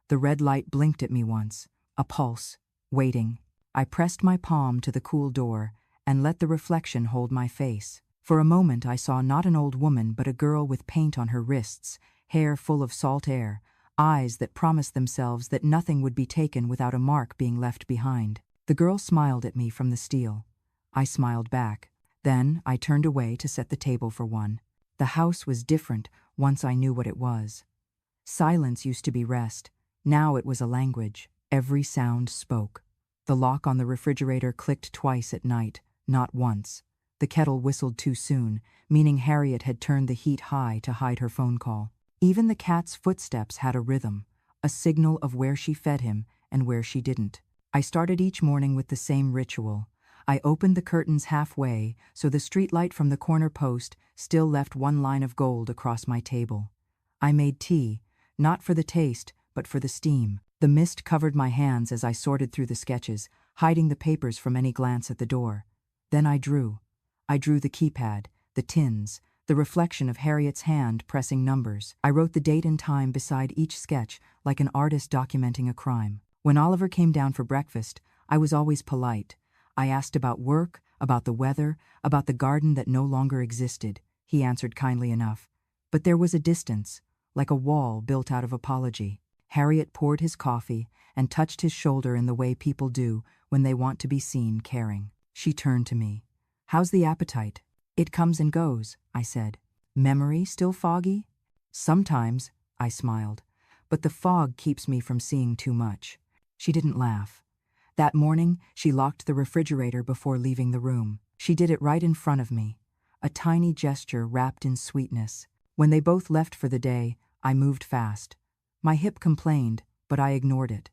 The red light blinked at me once, a pulse, waiting. I pressed my palm to the cool door and let the reflection hold my face. For a moment I saw not an old woman but a girl with paint on her wrists, hair full of salt air, eyes that promised themselves that nothing would be taken without a mark being left behind. The girl smiled at me from the steel. I smiled back. Then I turned away to set the table for one. The house was different once I knew what it was. Silence used to be rest. Now it was a language. Every sound spoke. The lock on the refrigerator clicked twice at night, not once. The kettle whistled too soon, meaning Harriet had turned the heat high to hide her phone call. Even the cat's footsteps had a rhythm, a signal of where she fed him and where she didn't. I started each morning with the same ritual. I opened the curtains halfway so the streetlight from the corner post still left one line of gold across my table. I made tea, not for the taste, but for the steam. The mist covered my hands as I sorted through the sketches, hiding the papers from any glance at the door. Then I drew. I drew the keypad, the tins, the reflection of Harriet's hand pressing numbers. I wrote the date and time beside each sketch like an artist documenting a crime. When Oliver came down for breakfast, I was always polite. I asked about work, about the weather, about the garden that no longer existed. He answered kindly enough. But there was a distance, like a wall built out of apology. Harriet poured his coffee and touched his shoulder in the way people do when they want to be seen caring. She turned to me. "How's the appetite?" "It comes and goes," I said. "Memory still foggy?" "Sometimes," I smiled. "But the fog keeps me from seeing too much." She didn't laugh. That morning, she locked the refrigerator before leaving the room. She did it right in front of me, a tiny gesture wrapped in sweetness. When they both left for the day, I moved fast. My hip complained, but I ignored it.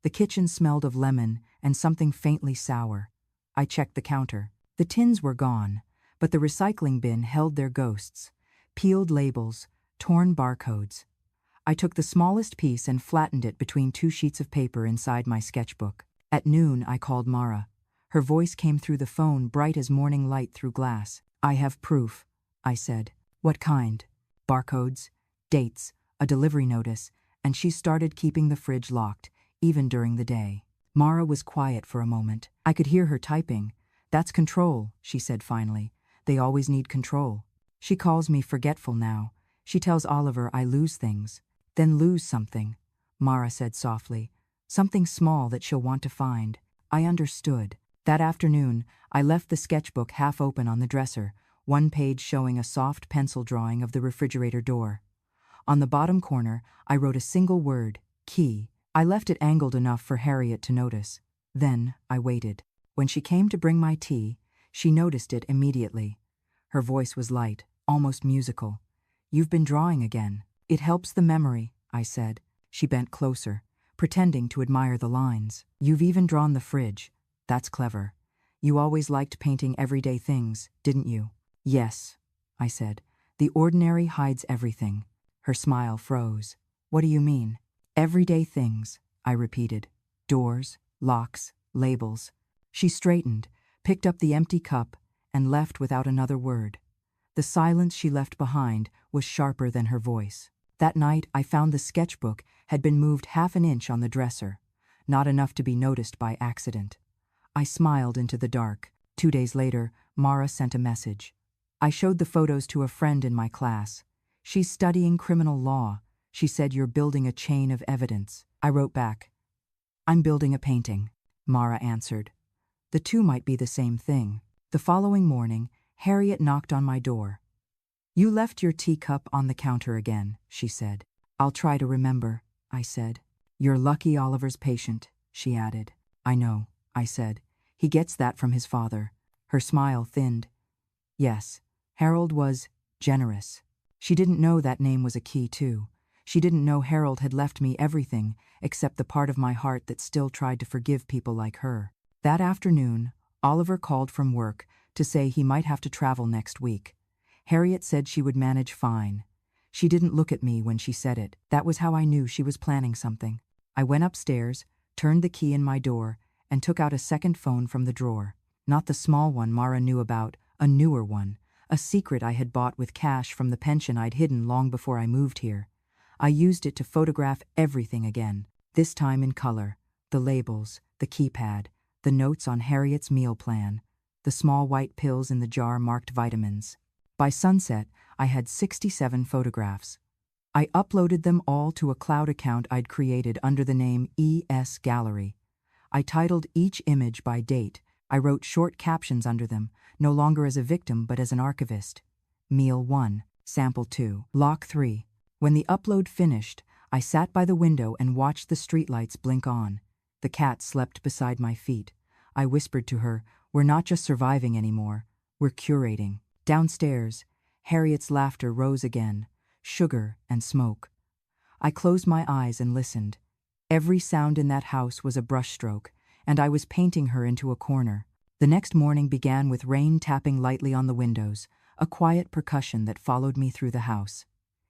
The kitchen smelled of lemon and something faintly sour. I checked the counter. The tins were gone, but the recycling bin held their ghosts. Peeled labels, torn barcodes. I took the smallest piece and flattened it between 2 sheets of paper inside my sketchbook. At noon, I called Mara. Her voice came through the phone bright as morning light through glass. "I have proof," I said. "What kind?" "Barcodes, dates, a delivery notice," and she started keeping the fridge locked, even during the day. Mara was quiet for a moment. I could hear her typing. "That's control," she said finally. "They always need control." She calls me forgetful now. She tells Oliver I lose things. "Then lose something," Mara said softly. "Something small that she'll want to find." I understood. That afternoon, I left the sketchbook half open on the dresser, one page showing a soft pencil drawing of the refrigerator door. On the bottom corner, I wrote a single word, key. I left it angled enough for Harriet to notice. Then I waited. When she came to bring my tea, she noticed it immediately. Her voice was light, almost musical. "You've been drawing again. It helps the memory," I said. She bent closer, pretending to admire the lines. "You've even drawn the fridge. That's clever. You always liked painting everyday things, didn't you?" "Yes," I said. "The ordinary hides everything." Her smile froze. "What do you mean?" "Everyday things," I repeated. "Doors, locks, labels." She straightened, picked up the empty cup, and left without another word. The silence she left behind was sharper than her voice. That night, I found the sketchbook had been moved half an inch on the dresser, not enough to be noticed by accident. I smiled into the dark. 2 days later, Mara sent a message. I showed the photos to a friend in my class. She's studying criminal law. She said, "You're building a chain of evidence." I wrote back, "I'm building a painting." Mara answered, "The two might be the same thing." The following morning, Harriet knocked on my door. "You left your teacup on the counter again," she said. "I'll try to remember," I said. "You're lucky Oliver's patient," she added. "I know," I said. "He gets that from his father." Her smile thinned. "Yes, Harold was generous." She didn't know that name was a key, too. She didn't know Harold had left me everything except the part of my heart that still tried to forgive people like her. That afternoon, Oliver called from work to say he might have to travel next week. Harriet said she would manage fine. She didn't look at me when she said it. That was how I knew she was planning something. I went upstairs, turned the key in my door, and took out a second phone from the drawer. Not the small one Mara knew about, a newer one, a secret I had bought with cash from the pension I'd hidden long before I moved here. I used it to photograph everything again, this time in color: the labels, the keypad, the notes on Harriet's meal plan, the small white pills in the jar marked vitamins. By sunset, I had 67 photographs. I uploaded them all to a cloud account I'd created under the name ES Gallery. I titled each image by date. I wrote short captions under them, no longer as a victim but as an archivist. Meal 1, Sample 2, Lock 3. When the upload finished, I sat by the window and watched the streetlights blink on. The cat slept beside my feet. I whispered to her, "We're not just surviving anymore, we're curating." Downstairs, Harriet's laughter rose again, sugar and smoke. I closed my eyes and listened. Every sound in that house was a brushstroke, and I was painting her into a corner. The next morning began with rain tapping lightly on the windows, a quiet percussion that followed me through the house.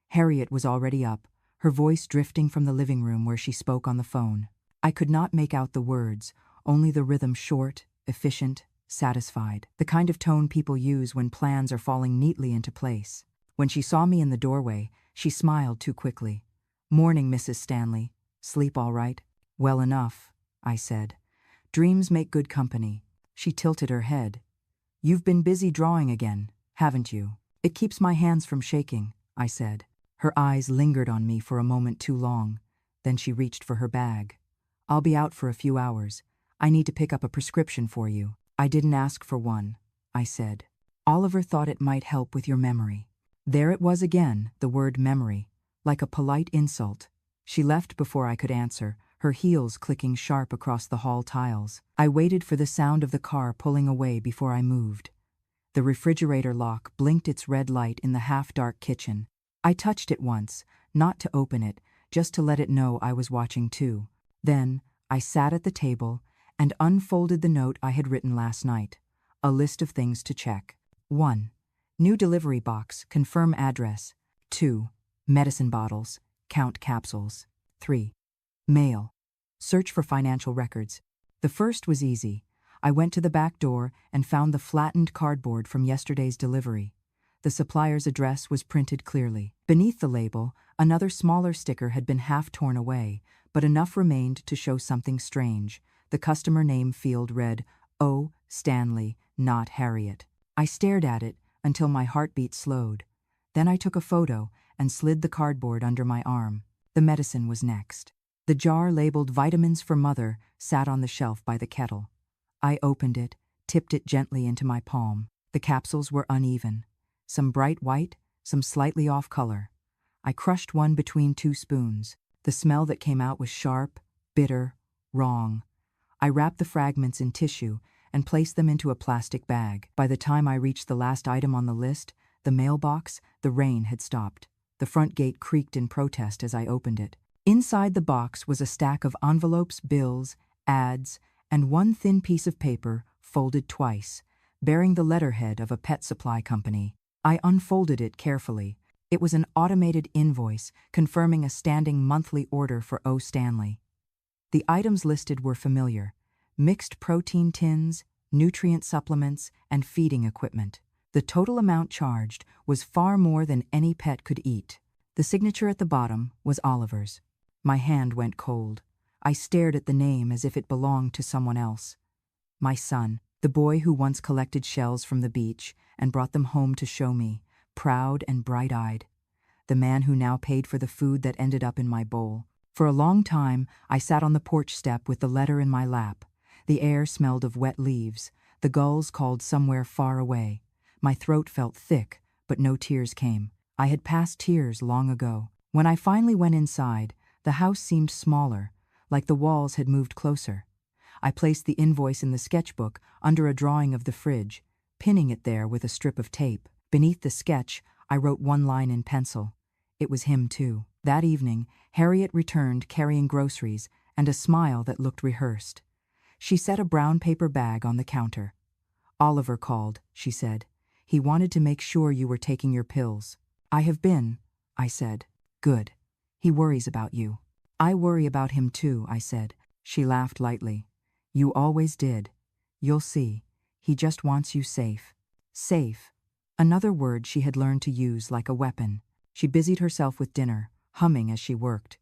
Harriet was already up, her voice drifting from the living room where she spoke on the phone. I could not make out the words, only the rhythm: short, efficient, satisfied, the kind of tone people use when plans are falling neatly into place. When she saw me in the doorway, she smiled too quickly. "Morning, Mrs. Stanley. Sleep all right?" "Well enough," I said. "Dreams make good company." She tilted her head. "You've been busy drawing again, haven't you?" "It keeps my hands from shaking," I said. Her eyes lingered on me for a moment too long. Then she reached for her bag. "I'll be out for a few hours. I need to pick up a prescription for you." "I didn't ask for one," I said. "Oliver thought it might help with your memory." There it was again, the word memory, like a polite insult. She left before I could answer, her heels clicking sharp across the hall tiles. I waited for the sound of the car pulling away before I moved. The refrigerator lock blinked its red light in the half-dark kitchen. I touched it once, not to open it, just to let it know I was watching too. Then, I sat at the table and unfolded the note I had written last night, a list of things to check. 1. New delivery box, confirm address. 2. Medicine bottles, count capsules. 3. Mail, search for financial records. The first was easy. I went to the back door and found the flattened cardboard from yesterday's delivery. The supplier's address was printed clearly. Beneath the label, another smaller sticker had been half torn away, but enough remained to show something strange. The customer name field read, "O. Stanley, not Harriet." I stared at it until my heartbeat slowed. Then I took a photo and slid the cardboard under my arm. The medicine was next. The jar labeled "Vitamins for Mother" sat on the shelf by the kettle. I opened it, tipped it gently into my palm. The capsules were uneven. Some bright white, some slightly off color. I crushed one between 2 spoons. The smell that came out was sharp, bitter, wrong. I wrapped the fragments in tissue and placed them into a plastic bag. By the time I reached the last item on the list, the mailbox, the rain had stopped. The front gate creaked in protest as I opened it. Inside the box was a stack of envelopes, bills, ads, and one thin piece of paper, folded twice, bearing the letterhead of a pet supply company. I unfolded it carefully. It was an automated invoice confirming a standing monthly order for O. Stanley. The items listed were familiar: mixed protein tins, nutrient supplements, and feeding equipment. The total amount charged was far more than any pet could eat. The signature at the bottom was Oliver's. My hand went cold. I stared at the name as if it belonged to someone else. My son, the boy who once collected shells from the beach and brought them home to show me, proud and bright-eyed. The man who now paid for the food that ended up in my bowl. For a long time, I sat on the porch step with the letter in my lap. The air smelled of wet leaves. The gulls called somewhere far away. My throat felt thick, but no tears came. I had passed tears long ago. When I finally went inside, the house seemed smaller, like the walls had moved closer. I placed the invoice in the sketchbook under a drawing of the fridge, pinning it there with a strip of tape. Beneath the sketch, I wrote one line in pencil. It was him, too. That evening, Harriet returned carrying groceries and a smile that looked rehearsed. She set a brown paper bag on the counter. "Oliver called," she said. "He wanted to make sure you were taking your pills." "I have been," I said. "Good. He worries about you." "I worry about him too," I said. She laughed lightly. "You always did. You'll see. He just wants you safe." Safe. Another word she had learned to use like a weapon. She busied herself with dinner, humming as she worked.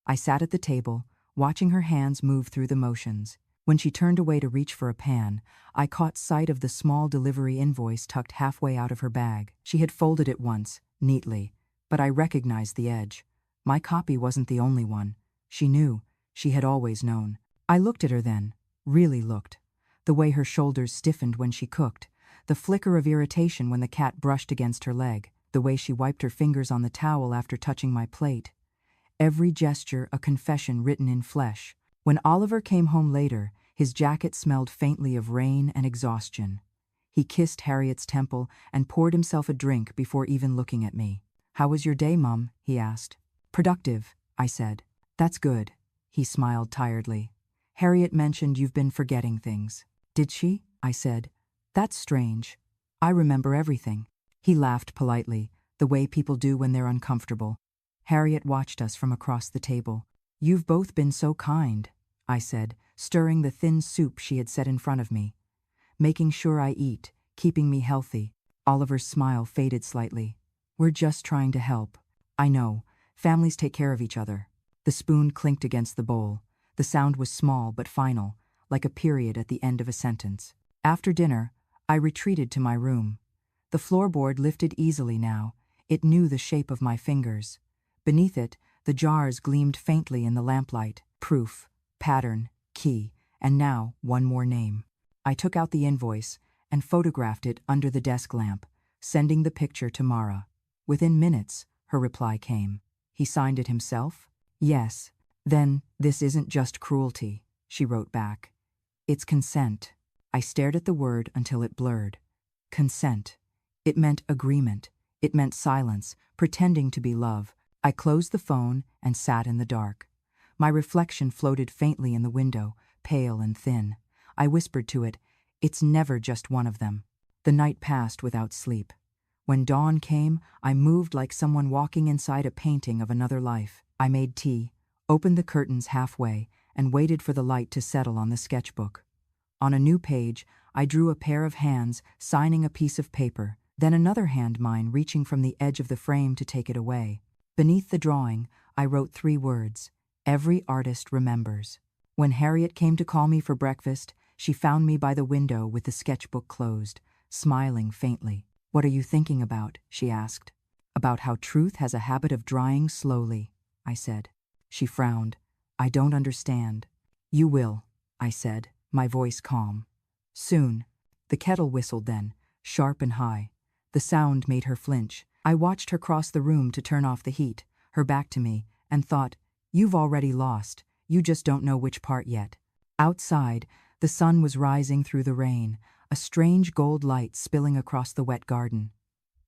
I sat at the table, watching her hands move through the motions. When she turned away to reach for a pan, I caught sight of the small delivery invoice tucked halfway out of her bag. She had folded it once, neatly, but I recognized the edge. My copy wasn't the only one. She knew. She had always known. I looked at her then, really looked. The way her shoulders stiffened when she cooked, the flicker of irritation when the cat brushed against her leg, the way she wiped her fingers on the towel after touching my plate. Every gesture a confession written in flesh. When Oliver came home later, his jacket smelled faintly of rain and exhaustion. He kissed Harriet's temple and poured himself a drink before even looking at me. "How was your day, Mum?" he asked. "Productive," I said. "That's good." He smiled tiredly. "Harriet mentioned you've been forgetting things." "Did she?" I said. "That's strange. I remember everything." He laughed politely, the way people do when they're uncomfortable. Harriet watched us from across the table. "You've both been so kind," I said, stirring the thin soup she had set in front of me. "Making sure I eat, keeping me healthy." Oliver's smile faded slightly. "We're just trying to help. I know. Families take care of each other." The spoon clinked against the bowl. The sound was small but final, like a period at the end of a sentence. After dinner, I retreated to my room. The floorboard lifted easily now. It knew the shape of my fingers. Beneath it, the jars gleamed faintly in the lamplight. Proof, pattern, key, and now one more name. I took out the invoice and photographed it under the desk lamp, sending the picture to Mara. Within minutes, her reply came. "He signed it himself?" "Yes." "Then, this isn't just cruelty," she wrote back. "It's consent." I stared at the word until it blurred. Consent. It meant agreement. It meant silence, pretending to be love. I closed the phone and sat in the dark. My reflection floated faintly in the window, pale and thin. I whispered to it, "It's never just one of them." The night passed without sleep. When dawn came, I moved like someone walking inside a painting of another life. I made tea, opened the curtains halfway, and waited for the light to settle on the sketchbook. On a new page, I drew a pair of hands signing a piece of paper, then another hand, mine, reaching from the edge of the frame to take it away. Beneath the drawing, I wrote 3 words: "Every artist remembers." When Harriet came to call me for breakfast, she found me by the window with the sketchbook closed, smiling faintly. "What are you thinking about?" she asked. "About how truth has a habit of drying slowly," I said. She frowned. "I don't understand." "You will," I said, my voice calm. "Soon." The kettle whistled then, sharp and high. The sound made her flinch. I watched her cross the room to turn off the heat, her back to me, and thought, "You've already lost. You just don't know which part yet." Outside, the sun was rising through the rain, a strange gold light spilling across the wet garden.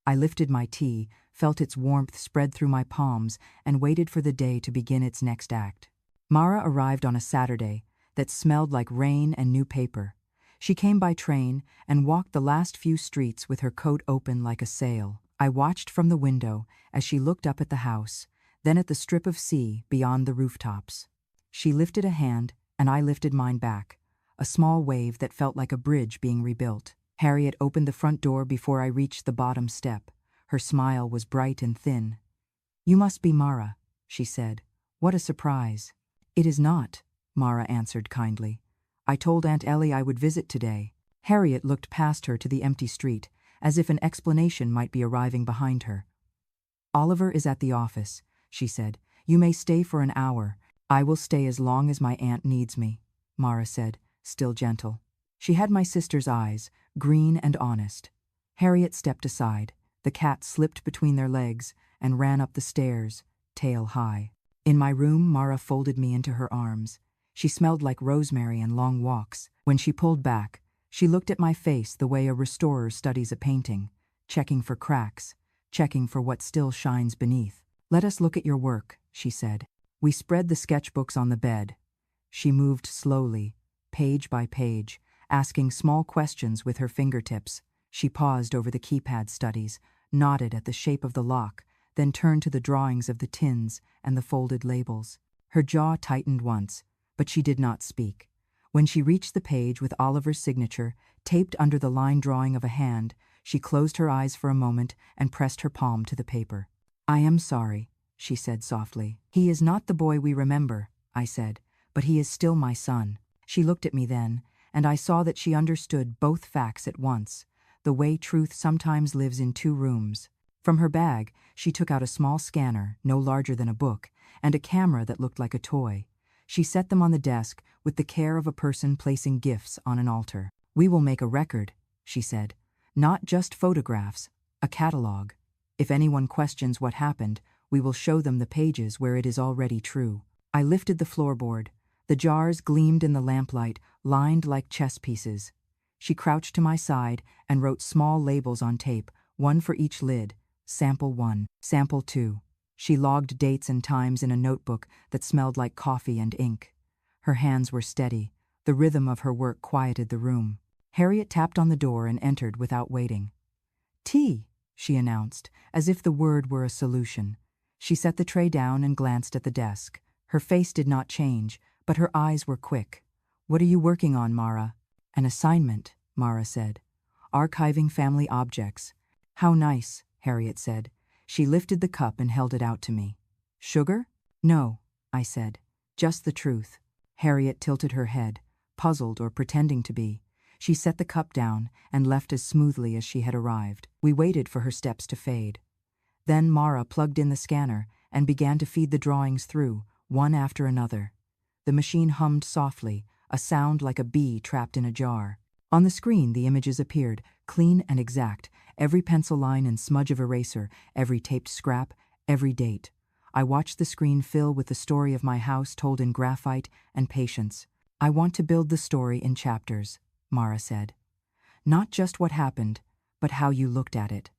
I lifted my tea, felt its warmth spread through my palms, and waited for the day to begin its next act. Mara arrived on a Saturday that smelled like rain and new paper. She came by train and walked the last few streets with her coat open like a sail. I watched from the window as she looked up at the house, then at the strip of sea beyond the rooftops. She lifted a hand, and I lifted mine back, a small wave that felt like a bridge being rebuilt. Harriet opened the front door before I reached the bottom step. Her smile was bright and thin. "You must be Mara," she said. "What a surprise." "It is not," Mara answered kindly. "I told Aunt Ellie I would visit today." Harriet looked past her to the empty street, as if an explanation might be arriving behind her. "Oliver is at the office," she said. "You may stay for an hour." "I will stay as long as my aunt needs me," Mara said, still gentle. She had my sister's eyes, green and honest. Harriet stepped aside. The cat slipped between their legs and ran up the stairs, tail high. In my room, Mara folded me into her arms. She smelled like rosemary and long walks. When she pulled back, she looked at my face the way a restorer studies a painting, checking for cracks, checking for what still shines beneath. "Let us look at your work," she said. We spread the sketchbooks on the bed. She moved slowly, page by page, asking small questions with her fingertips. She paused over the keypad studies, nodded at the shape of the lock, then turned to the drawings of the tins and the folded labels. Her jaw tightened once, but she did not speak. When she reached the page with Oliver's signature, taped under the line drawing of a hand, she closed her eyes for a moment and pressed her palm to the paper. "I am sorry," she said softly. "He is not the boy we remember," I said, "but he is still my son." She looked at me then, and I saw that she understood both facts at once, the way truth sometimes lives in two rooms. From her bag, she took out a small scanner, no larger than a book, and a camera that looked like a toy. She set them on the desk with the care of a person placing gifts on an altar. "We will make a record," she said. "Not just photographs, a catalog. If anyone questions what happened, we will show them the pages where it is already true." I lifted the floorboard. The jars gleamed in the lamplight, lined like chess pieces. She crouched to my side and wrote small labels on tape, one for each lid. Sample 1, Sample 2. She logged dates and times in a notebook that smelled like coffee and ink. Her hands were steady. The rhythm of her work quieted the room. Harriet tapped on the door and entered without waiting. "Tea," she announced, as if the word were a solution. She set the tray down and glanced at the desk. Her face did not change, but her eyes were quick. "What are you working on, Mara?" "An assignment," Mara said. "Archiving family objects." "How nice," Harriet said. She lifted the cup and held it out to me. "Sugar?" "No," I said. "Just the truth." Harriet tilted her head, puzzled or pretending to be. She set the cup down and left as smoothly as she had arrived. We waited for her steps to fade. Then Mara plugged in the scanner and began to feed the drawings through, one after another. The machine hummed softly, a sound like a bee trapped in a jar. On the screen, the images appeared, clean and exact, every pencil line and smudge of eraser, every taped scrap, every date. I watched the screen fill with the story of my house told in graphite and patience. "I want to build the story in chapters," Mara said. "Not just what happened, but how you looked at it.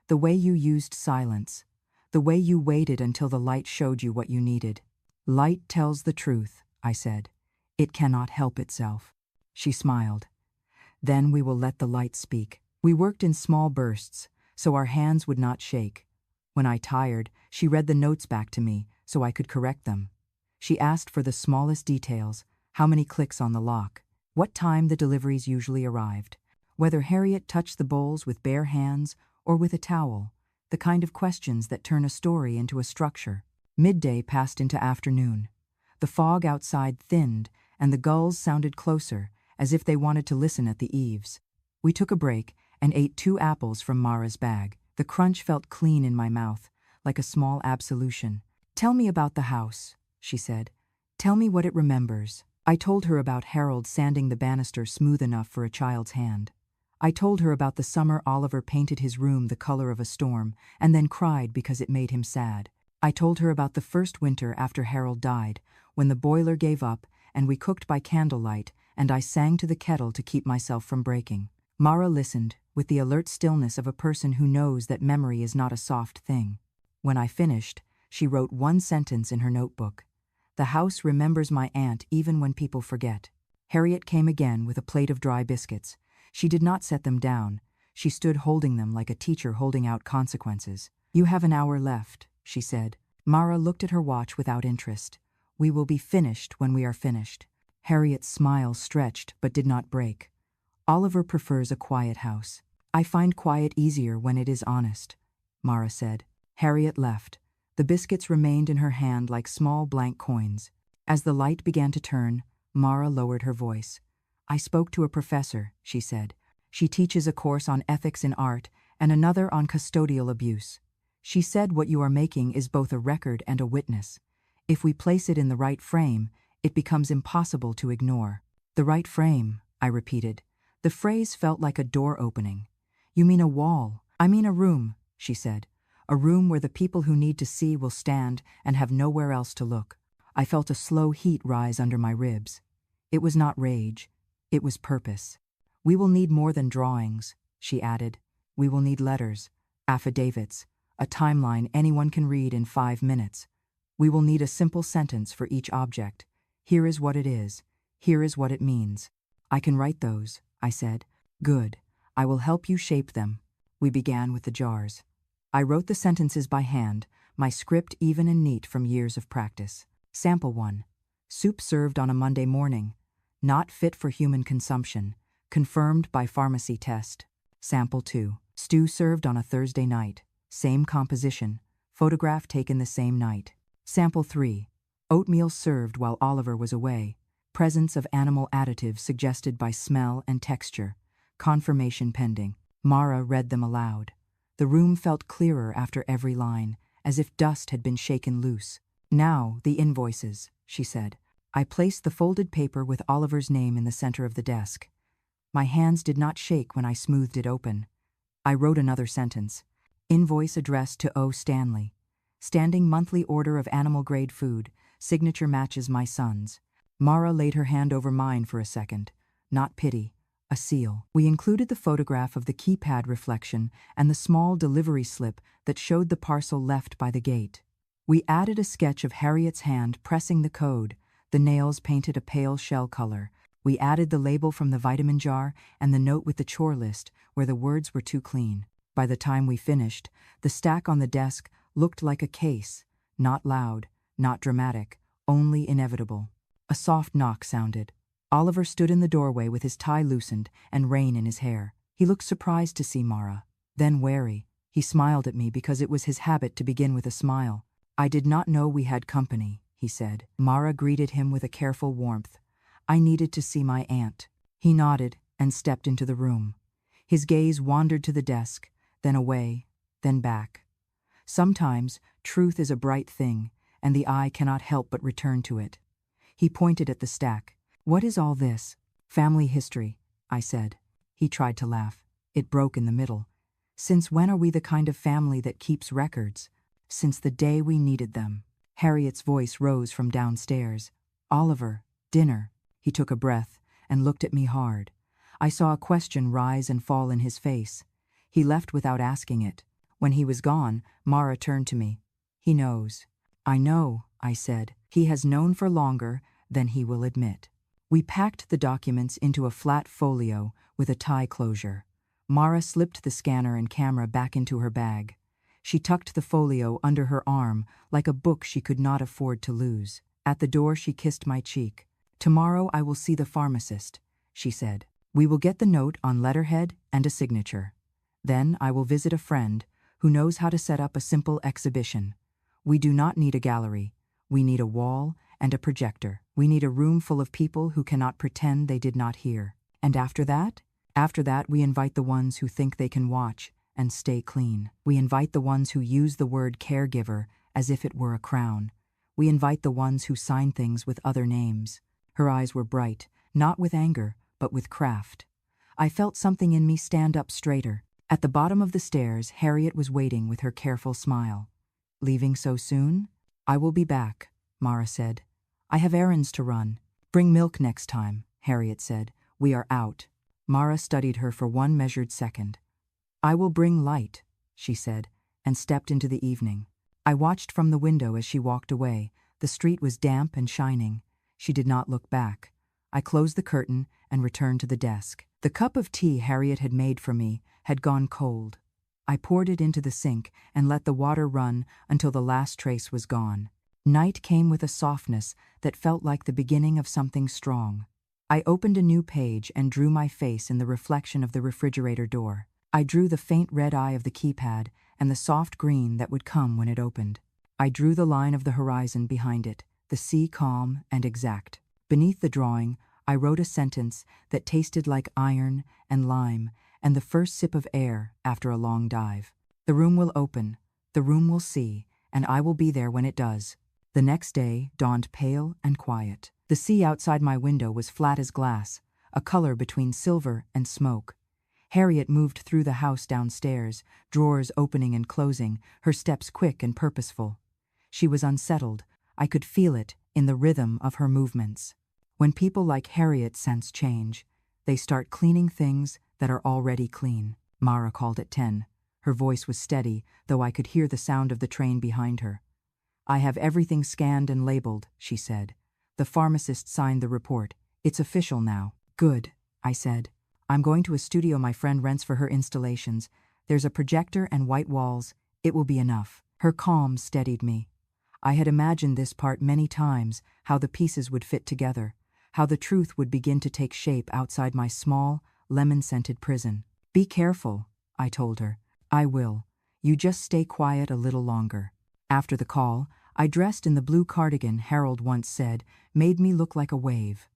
The way you used silence. The way you waited until the light showed you what you needed." "Light tells the truth," I said. "It cannot help itself." She smiled. "Then we will let the light speak." We worked in small bursts, so our hands would not shake. When I tired, she read the notes back to me so I could correct them. She asked for the smallest details, how many clicks on the lock, what time the deliveries usually arrived, whether Harriet touched the bowls with bare hands or with a towel, the kind of questions that turn a story into a structure. Midday passed into afternoon. The fog outside thinned, and the gulls sounded closer, as if they wanted to listen at the eaves. We took a break and ate 2 apples from Mara's bag. The crunch felt clean in my mouth, like a small absolution. "Tell me about the house," she said. "Tell me what it remembers." I told her about Harold sanding the banister smooth enough for a child's hand. I told her about the summer Oliver painted his room the color of a storm and then cried because it made him sad. I told her about the first winter after Harold died, when the boiler gave up and we cooked by candlelight and I sang to the kettle to keep myself from breaking. Mara listened, with the alert stillness of a person who knows that memory is not a soft thing. When I finished, she wrote 1 sentence in her notebook. "The house remembers my aunt even when people forget." Harriet came again with a plate of dry biscuits. She did not set them down. She stood holding them like a teacher holding out consequences. "You have an hour left," she said. Mara looked at her watch without interest. "We will be finished when we are finished." Harriet's smile stretched but did not break. Oliver prefers a quiet house. I find quiet easier when it is honest, Mara said. Harriet left. The biscuits remained in her hand like small blank coins. As the light began to turn, Mara lowered her voice. I spoke to a professor, she said. She teaches a course on ethics in art and another on custodial abuse. She said what you are making is both a record and a witness. If we place it in the right frame, it becomes impossible to ignore. The right frame, I repeated. The phrase felt like a door opening. You mean a wall? I mean a room, she said. A room where the people who need to see will stand and have nowhere else to look. I felt a slow heat rise under my ribs. It was not rage. It was purpose. We will need more than drawings, she added. We will need letters, affidavits, a timeline anyone can read in 5 minutes. We will need a simple sentence for each object. Here is what it is. Here is what it means. I can write those, I said. Good. I will help you shape them. We began with the jars. I wrote the sentences by hand, my script even and neat from years of practice. Sample 1. Soup served on a Monday morning. Not fit for human consumption. Confirmed by pharmacy test. Sample 2. Stew served on a Thursday night. Same composition. Photograph taken the same night. Sample 3. Oatmeal served while Oliver was away. Presence of animal additives suggested by smell and texture. Confirmation pending. Mara read them aloud. The room felt clearer after every line, as if dust had been shaken loose. Now, the invoices, she said. I placed the folded paper with Oliver's name in the center of the desk. My hands did not shake when I smoothed it open. I wrote another sentence. Invoice addressed to O. Stanley. Standing monthly order of animal-grade food. Signature matches my son's. Mara laid her hand over mine for a second. Not pity. A seal. We included the photograph of the keypad reflection and the small delivery slip that showed the parcel left by the gate. We added a sketch of Harriet's hand pressing the code, the nails painted a pale shell color. We added the label from the vitamin jar and the note with the chore list where the words were too clean. By the time we finished, the stack on the desk looked like a case, not loud, not dramatic, only inevitable. A soft knock sounded. Oliver stood in the doorway with his tie loosened and rain in his hair. He looked surprised to see Mara, then wary. He smiled at me because it was his habit to begin with a smile. I did not know we had company, he said. Mara greeted him with a careful warmth. I needed to see my aunt. He nodded and stepped into the room. His gaze wandered to the desk, then away, then back. Sometimes truth is a bright thing, and the eye cannot help but return to it. He pointed at the stack. What is all this? Family history, I said. He tried to laugh. It broke in the middle. Since when are we the kind of family that keeps records? Since the day we needed them. Harriet's voice rose from downstairs. Oliver, dinner. He took a breath and looked at me hard. I saw a question rise and fall in his face. He left without asking it. When he was gone, Mara turned to me. He knows. I know, I said. He has known for longer than he will admit. We packed the documents into a flat folio with a tie closure. Mara slipped the scanner and camera back into her bag. She tucked the folio under her arm like a book she could not afford to lose. At the door she kissed my cheek. Tomorrow I will see the pharmacist, she said. We will get the note on letterhead and a signature. Then I will visit a friend who knows how to set up a simple exhibition. We do not need a gallery. We need a wall and a projector. We need a room full of people who cannot pretend they did not hear. And after that? After that, we invite the ones who think they can watch and stay clean. We invite the ones who use the word caregiver as if it were a crown. We invite the ones who sign things with other names. Her eyes were bright, not with anger, but with craft. I felt something in me stand up straighter. At the bottom of the stairs, Harriet was waiting with her careful smile. Leaving so soon? I will be back, Mara said. I have errands to run. Bring milk next time, Harriet said. We are out. Mara studied her for one measured second. I will bring light, she said, and stepped into the evening. I watched from the window as she walked away. The street was damp and shining. She did not look back. I closed the curtain and returned to the desk. The cup of tea Harriet had made for me had gone cold. I poured it into the sink and let the water run until the last trace was gone. Night came with a softness that felt like the beginning of something strong. I opened a new page and drew my face in the reflection of the refrigerator door. I drew the faint red eye of the keypad and the soft green that would come when it opened. I drew the line of the horizon behind it, the sea calm and exact. Beneath the drawing, I wrote a sentence that tasted like iron and lime and the first sip of air after a long dive. The room will open, the room will see, and I will be there when it does. The next day dawned pale and quiet. The sea outside my window was flat as glass, a color between silver and smoke. Harriet moved through the house downstairs, drawers opening and closing, her steps quick and purposeful. She was unsettled. I could feel it in the rhythm of her movements. When people like Harriet sense change, they start cleaning things that are already clean. Mara called at 10. Her voice was steady, though I could hear the sound of the train behind her. "I have everything scanned and labeled," she said. "The pharmacist signed the report. It's official now." "Good," I said. "I'm going to a studio my friend rents for her installations. There's a projector and white walls. It will be enough." Her calm steadied me. I had imagined this part many times, how the pieces would fit together, how the truth would begin to take shape outside my small, lemon-scented prison. "Be careful," I told her. "I will. You just stay quiet a little longer." After the call, I dressed in the blue cardigan Harold once said made me look like a wave.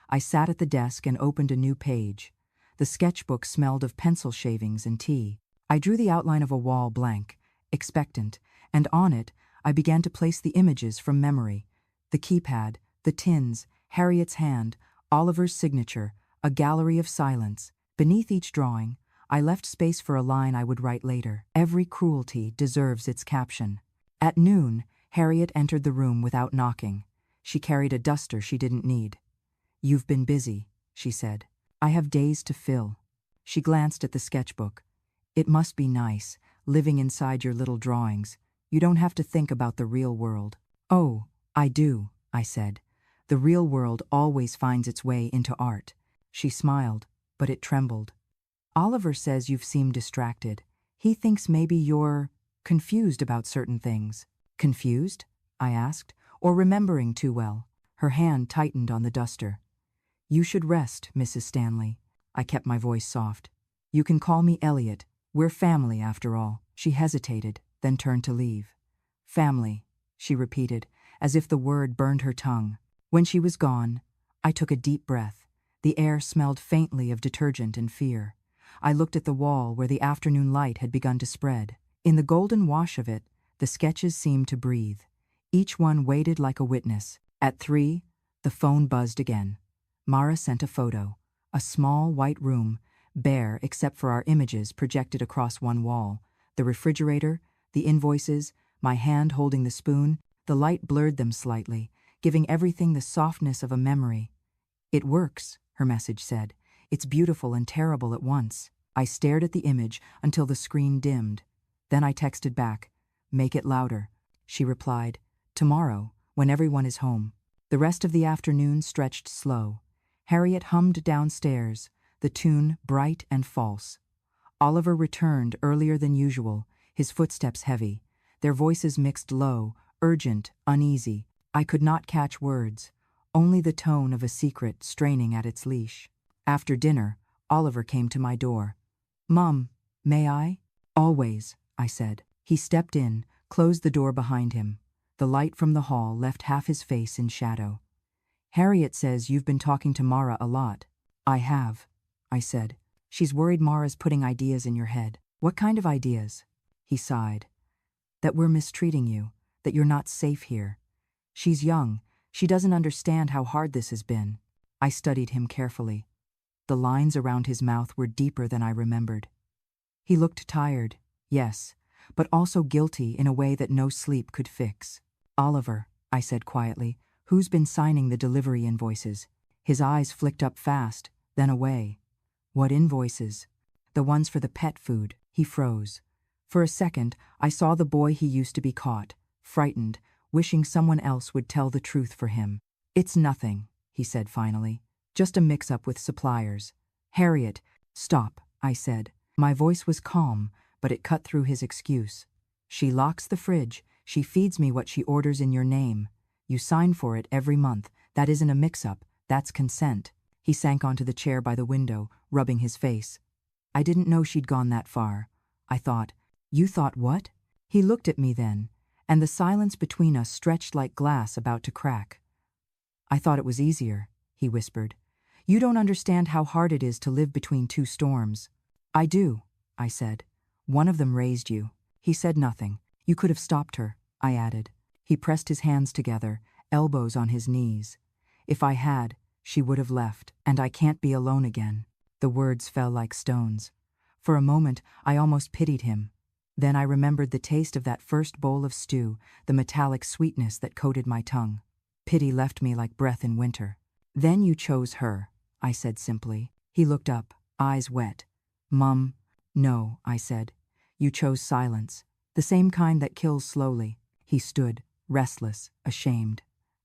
I sat at the desk and opened a new page. The sketchbook smelled of pencil shavings and tea. I drew the outline of a wall blank, expectant, and on it I began to place the images from memory. The keypad, the tins, Harriet's hand, Oliver's signature, a gallery of silence. Beneath each drawing, I left space for a line I would write later. "Every cruelty deserves its caption." At noon, Harriet entered the room without knocking. She carried a duster she didn't need. "You've been busy," she said. "I have days to fill." She glanced at the sketchbook. "It must be nice, living inside your little drawings. You don't have to think about the real world." "Oh, I do," I said. "The real world always finds its way into art." She smiled, but it trembled. "Oliver says you've seemed distracted. He thinks maybe you're confused about certain things." "Confused?" I asked, "or remembering too well?" Her hand tightened on the duster. "You should rest, Mrs. Stanley." I kept my voice soft. "You can call me Elliot. We're family, after all." She hesitated, then turned to leave. "Family," she repeated, as if the word burned her tongue. When she was gone, I took a deep breath. The air smelled faintly of detergent and fear. I looked at the wall where the afternoon light had begun to spread. In the golden wash of it, the sketches seemed to breathe. Each one waited like a witness. At 3, the phone buzzed again. Mara sent a photo. A small white room, bare except for our images projected across one wall. The refrigerator, the invoices, my hand holding the spoon, the light blurred them slightly, giving everything the softness of a memory. "It works," her message said. "It's beautiful and terrible at once." I stared at the image until the screen dimmed. Then I texted back, "Make it louder." She replied, "Tomorrow, when everyone is home." The rest of the afternoon stretched slow. Harriet hummed downstairs, the tune bright and false. Oliver returned earlier than usual, his footsteps heavy. Their voices mixed low, urgent, uneasy. I could not catch words, only the tone of a secret straining at its leash. After dinner, Oliver came to my door. "Mom, may I?" "Always," I said. He stepped in, closed the door behind him. The light from the hall left half his face in shadow. "Harriet says you've been talking to Mara a lot." "I have," I said. "She's worried Mara's putting ideas in your head." "What kind of ideas?" He sighed. "That we're mistreating you, that you're not safe here. She's young. She doesn't understand how hard this has been." I studied him carefully. The lines around his mouth were deeper than I remembered. He looked tired, yes, but also guilty in a way that no sleep could fix. "Oliver," I said quietly, "who's been signing the delivery invoices?" His eyes flicked up fast, then away. "What invoices?" "The ones for the pet food." He froze. For a second, I saw the boy he used to be caught, frightened, wishing someone else would tell the truth for him. "It's nothing," he said finally. "Just a mix-up with suppliers." "Harriet." "Stop," I said. My voice was calm, but it cut through his excuse. "She locks the fridge. She feeds me what she orders in your name. You sign for it every month. That isn't a mix-up, that's consent. He sank onto the chair by the window, rubbing his face. I didn't know she'd gone that far. I thought, you thought what? He looked at me then, and the silence between us stretched like glass about to crack. I thought it was easier, he whispered. You don't understand how hard it is to live between two storms. I do, I said. One of them raised you. He said nothing. You could have stopped her, I added. He pressed his hands together, elbows on his knees. If I had, she would have left, and I can't be alone again. The words fell like stones. For a moment, I almost pitied him. Then I remembered the taste of that first bowl of stew, the metallic sweetness that coated my tongue. Pity left me like breath in winter. Then you chose her, I said simply. He looked up, eyes wet. Mum, no, I said. You chose silence, the same kind that kills slowly. He stood, restless, ashamed.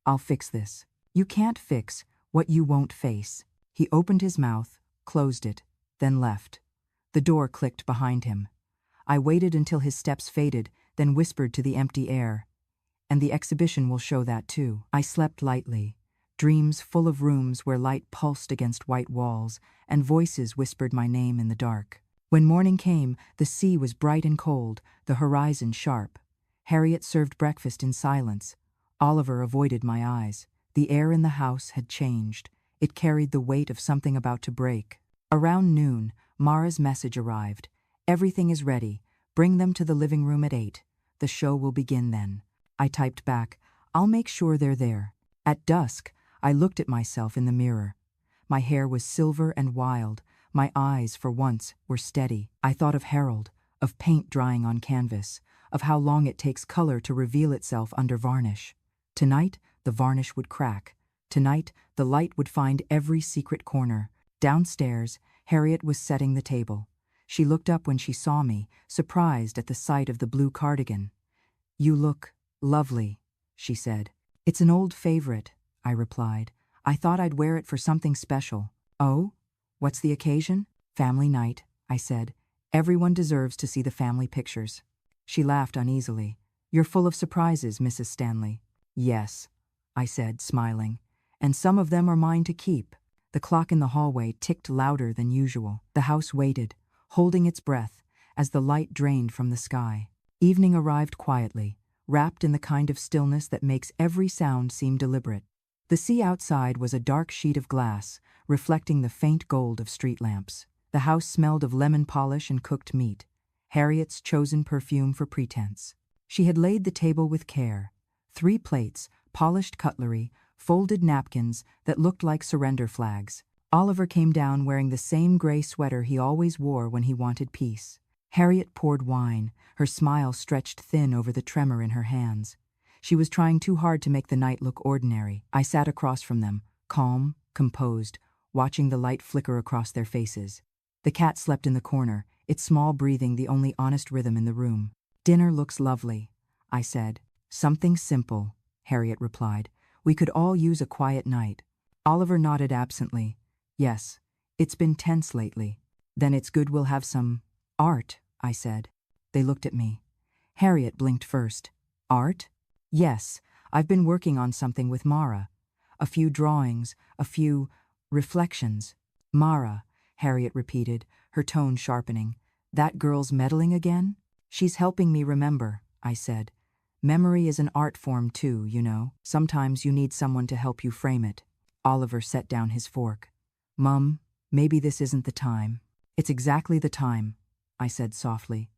I'll fix this. You can't fix what you won't face. He opened his mouth, closed it, then left. The door clicked behind him. I waited until his steps faded, then whispered to the empty air. And the exhibition will show that too. I slept lightly, dreams full of rooms where light pulsed against white walls, and voices whispered my name in the dark. When morning came, the sea was bright and cold, the horizon sharp. Harriet served breakfast in silence. Oliver avoided my eyes. The air in the house had changed. It carried the weight of something about to break. Around noon, Mara's message arrived. Everything is ready. Bring them to the living room at 8. The show will begin then. I typed back, I'll make sure they're there. At dusk, I looked at myself in the mirror. My hair was silver and wild. My eyes, for once, were steady. I thought of Harold, of paint drying on canvas, of how long it takes color to reveal itself under varnish. Tonight, the varnish would crack. Tonight, the light would find every secret corner. Downstairs, Harriet was setting the table. She looked up when she saw me, surprised at the sight of the blue cardigan. You look lovely, she said. It's an old favorite, I replied. I thought I'd wear it for something special. Oh? What's the occasion? Family night, I said. Everyone deserves to see the family pictures. She laughed uneasily. You're full of surprises, Mrs. Stanley. Yes, I said, smiling. And some of them are mine to keep. The clock in the hallway ticked louder than usual. The house waited, holding its breath, as the light drained from the sky. Evening arrived quietly, wrapped in the kind of stillness that makes every sound seem deliberate. The sea outside was a dark sheet of glass, reflecting the faint gold of street lamps. The house smelled of lemon polish and cooked meat, Harriet's chosen perfume for pretense. She had laid the table with care. 3 plates, polished cutlery, folded napkins that looked like surrender flags. Oliver came down wearing the same gray sweater he always wore when he wanted peace. Harriet poured wine, her smile stretched thin over the tremor in her hands. She was trying too hard to make the night look ordinary. I sat across from them, calm, composed, watching the light flicker across their faces. The cat slept in the corner, its small breathing the only honest rhythm in the room. Dinner looks lovely, I said. Something simple, Harriet replied. We could all use a quiet night. Oliver nodded absently. Yes, it's been tense lately. Then it's good we'll have some art, I said. They looked at me. Harriet blinked first. Art? Yes, I've been working on something with Mara. A few drawings, a few reflections. Mara, Harriet repeated, her tone sharpening. That girl's meddling again? She's helping me remember, I said. Memory is an art form too, you know. Sometimes you need someone to help you frame it. Oliver set down his fork. Mum, maybe this isn't the time. It's exactly the time, I said softly.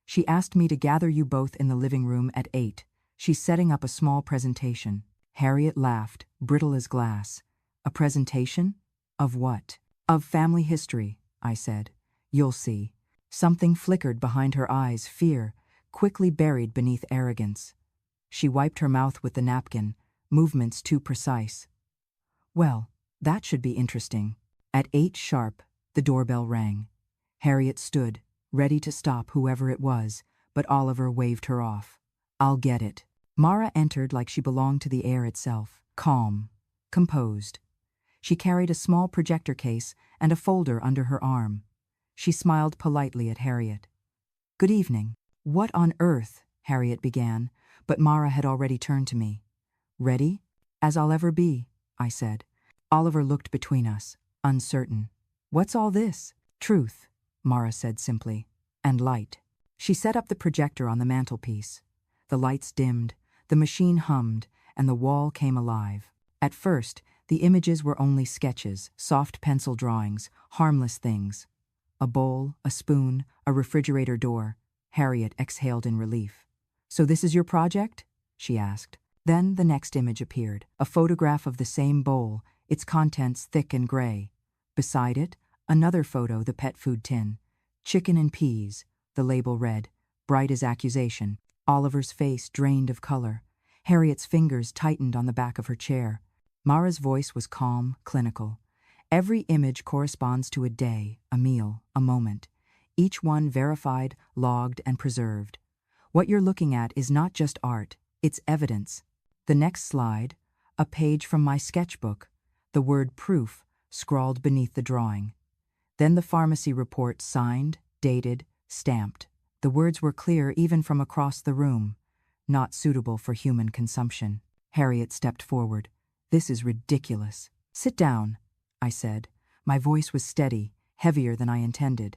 She asked me to gather you both in the living room at 8. She's setting up a small presentation. Harriet laughed, brittle as glass. A presentation? Of what? Of family history, I said. You'll see. Something flickered behind her eyes, fear, quickly buried beneath arrogance. She wiped her mouth with the napkin, movements too precise. Well, that should be interesting. At 8 sharp, the doorbell rang. Harriet stood, ready to stop whoever it was, but Oliver waved her off. I'll get it. Mara entered like she belonged to the air itself, calm, composed. She carried a small projector case and a folder under her arm. She smiled politely at Harriet. Good evening. What on earth, Harriet began, but Mara had already turned to me. Ready? As I'll ever be, I said. Oliver looked between us, uncertain. What's all this? Truth, Mara said simply. And light. She set up the projector on the mantelpiece. The lights dimmed, the machine hummed, and the wall came alive. At first, the images were only sketches, soft pencil drawings, harmless things. A bowl, a spoon, a refrigerator door. Harriet exhaled in relief. So this is your project? She asked. Then the next image appeared, a photograph of the same bowl, its contents thick and gray. Beside it, another photo, the pet food tin. Chicken and peas, the label read, bright as accusation. Oliver's face drained of color. Harriet's fingers tightened on the back of her chair. Mara's voice was calm, clinical. Every image corresponds to a day, a meal, a moment. Each one verified, logged, and preserved. What you're looking at is not just art, it's evidence. The next slide, a page from my sketchbook, the word proof scrawled beneath the drawing. Then the pharmacy report signed, dated, stamped. The words were clear even from across the room. Not suitable for human consumption. Harriet stepped forward. This is ridiculous. Sit down, I said. My voice was steady, heavier than I intended.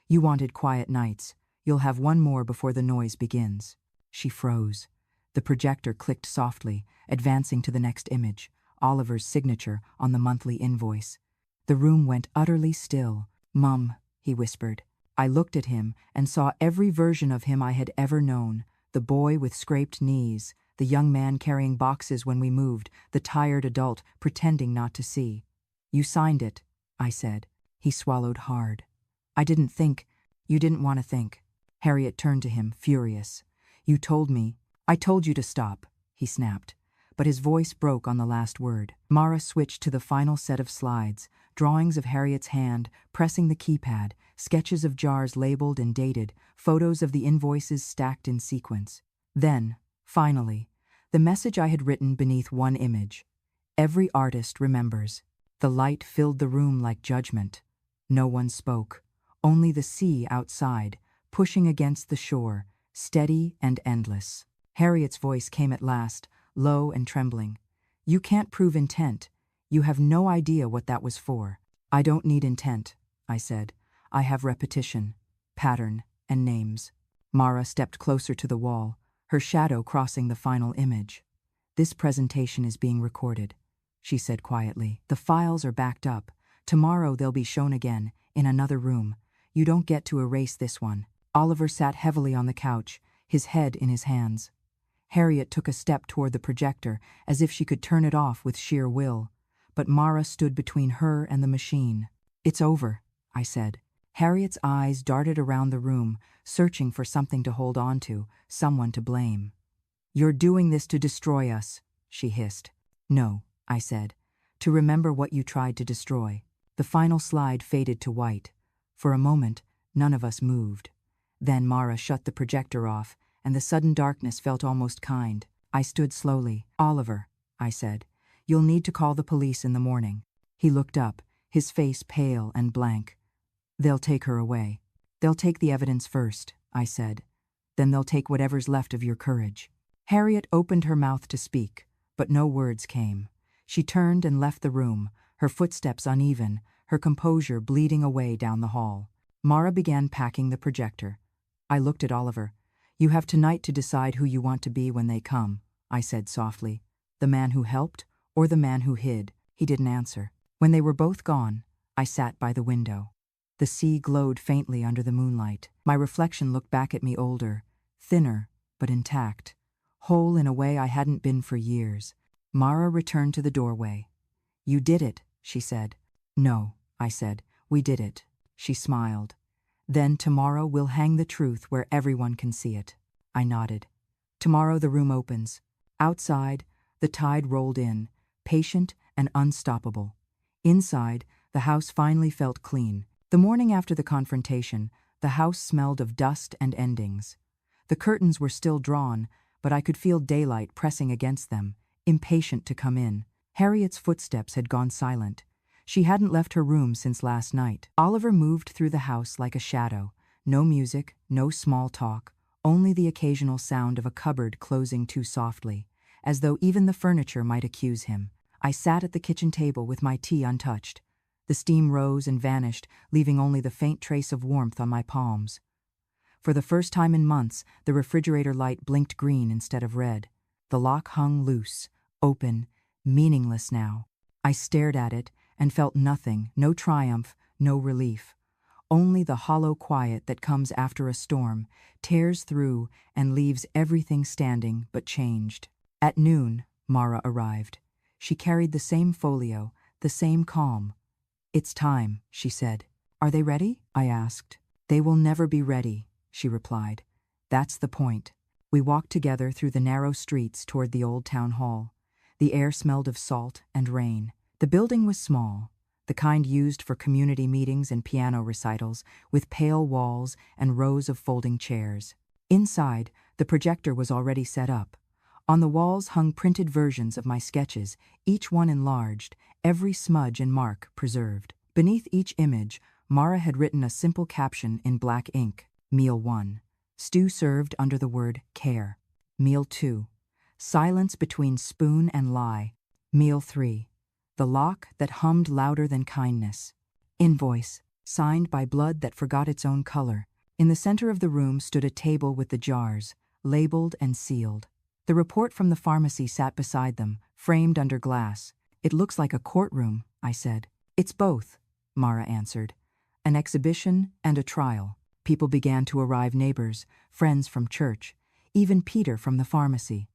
You wanted quiet nights. You'll have one more before the noise begins. She froze. The projector clicked softly, advancing to the next image, Oliver's signature on the monthly invoice. The room went utterly still. Mum, he whispered. I looked at him and saw every version of him I had ever known. The boy with scraped knees, the young man carrying boxes when we moved, the tired adult pretending not to see. You signed it, I said. He swallowed hard. I didn't think. You didn't want to think. Harriet turned to him, furious. You told me. I told you to stop, he snapped. But his voice broke on the last word. Mara switched to the final set of slides, drawings of Harriet's hand, pressing the keypad, sketches of jars labeled and dated, photos of the invoices stacked in sequence. Then, finally, the message I had written beneath one image. Every artist remembers. The light filled the room like judgment. No one spoke. Only the sea outside, pushing against the shore, steady and endless. Harriet's voice came at last, low and trembling. You can't prove intent. You have no idea what that was for. I don't need intent, I said. I have repetition, pattern, and names. Mara stepped closer to the wall, her shadow crossing the final image. This presentation is being recorded, she said quietly. The files are backed up. Tomorrow they'll be shown again, in another room. You don't get to erase this one. Oliver sat heavily on the couch, his head in his hands. Harriet took a step toward the projector, as if she could turn it off with sheer will. But Mara stood between her and the machine. It's over, I said. Harriet's eyes darted around the room, searching for something to hold on to, someone to blame. You're doing this to destroy us, she hissed. No, I said. To remember what you tried to destroy. The final slide faded to white. For a moment, none of us moved. Then Mara shut the projector off, and the sudden darkness felt almost kind. I stood slowly. Oliver, I said, you'll need to call the police in the morning. He looked up, his face pale and blank. They'll take her away. They'll take the evidence first, I said. Then they'll take whatever's left of your courage. Harriet opened her mouth to speak, but no words came. She turned and left the room, her footsteps uneven, her composure bleeding away down the hall. Mara began packing the projector. I looked at Oliver. You have tonight to decide who you want to be when they come, I said softly. The man who helped or the man who hid? He didn't answer. When they were both gone, I sat by the window. The sea glowed faintly under the moonlight. My reflection looked back at me older, thinner, but intact, whole in a way I hadn't been for years. Mara returned to the doorway. You did it, she said. No, I said. We did it. She smiled. Then tomorrow we'll hang the truth where everyone can see it. I nodded. Tomorrow the room opens. Outside, the tide rolled in, patient and unstoppable. Inside, the house finally felt clean. The morning after the confrontation, the house smelled of dust and endings. The curtains were still drawn, but I could feel daylight pressing against them, impatient to come in. Harriet's footsteps had gone silent. She hadn't left her room since last night. Oliver moved through the house like a shadow. No music, no small talk, only the occasional sound of a cupboard closing too softly, as though even the furniture might accuse him. I sat at the kitchen table with my tea untouched. The steam rose and vanished, leaving only the faint trace of warmth on my palms. For the first time in months, the refrigerator light blinked green instead of red. The lock hung loose, open, meaningless now. I stared at it and felt nothing, no triumph, no relief. Only the hollow quiet that comes after a storm, tears through and leaves everything standing but changed. At noon, Mara arrived. She carried the same folio, the same calm. "It's time," she said. "Are they ready?" I asked. "They will never be ready," she replied. "That's the point." We walked together through the narrow streets toward the old town hall. The air smelled of salt and rain. The building was small, the kind used for community meetings and piano recitals, with pale walls and rows of folding chairs. Inside, the projector was already set up. On the walls hung printed versions of my sketches, each one enlarged, every smudge and mark preserved. Beneath each image, Mara had written a simple caption in black ink. Meal 1. Stew served under the word care. Meal 2. Silence between spoon and lie. Meal 3. The lock that hummed louder than kindness. Invoice, signed by blood that forgot its own color. In the center of the room stood a table with the jars, labeled and sealed. The report from the pharmacy sat beside them, framed under glass. "It looks like a courtroom," I said. "It's both," Mara answered. "An exhibition and a trial." People began to arrive, neighbors, friends from church, even Peter from the pharmacy.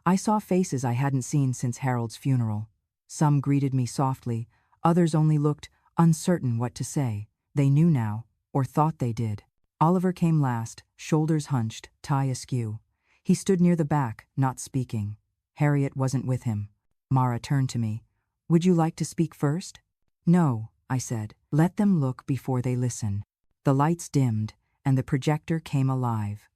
I saw faces I hadn't seen since Harold's funeral. Some greeted me softly, others only looked, uncertain what to say. They knew now, or thought they did. Oliver came last, shoulders hunched, tie askew. He stood near the back, not speaking. Harriet wasn't with him. Mara turned to me. "Would you like to speak first?" "No," I said. "Let them look before they listen." The lights dimmed, and the projector came alive.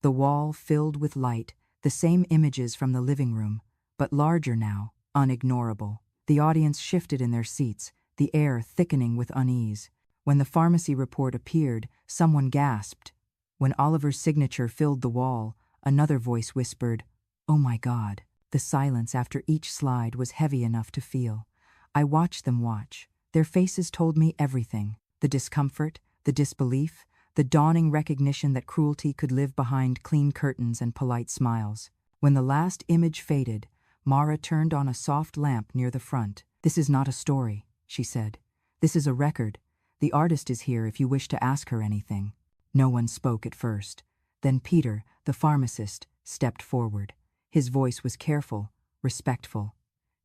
The wall filled with light, the same images from the living room, but larger now, unignorable. The audience shifted in their seats, the air thickening with unease. When the pharmacy report appeared, someone gasped. When Oliver's signature filled the wall, another voice whispered, "Oh my God." The silence after each slide was heavy enough to feel. I watched them watch. Their faces told me everything. The discomfort, the disbelief, the dawning recognition that cruelty could live behind clean curtains and polite smiles. When the last image faded, Mara turned on a soft lamp near the front. "This is not a story," she said. "This is a record. The artist is here if you wish to ask her anything." No one spoke at first. Then Peter, the pharmacist, stepped forward. His voice was careful, respectful.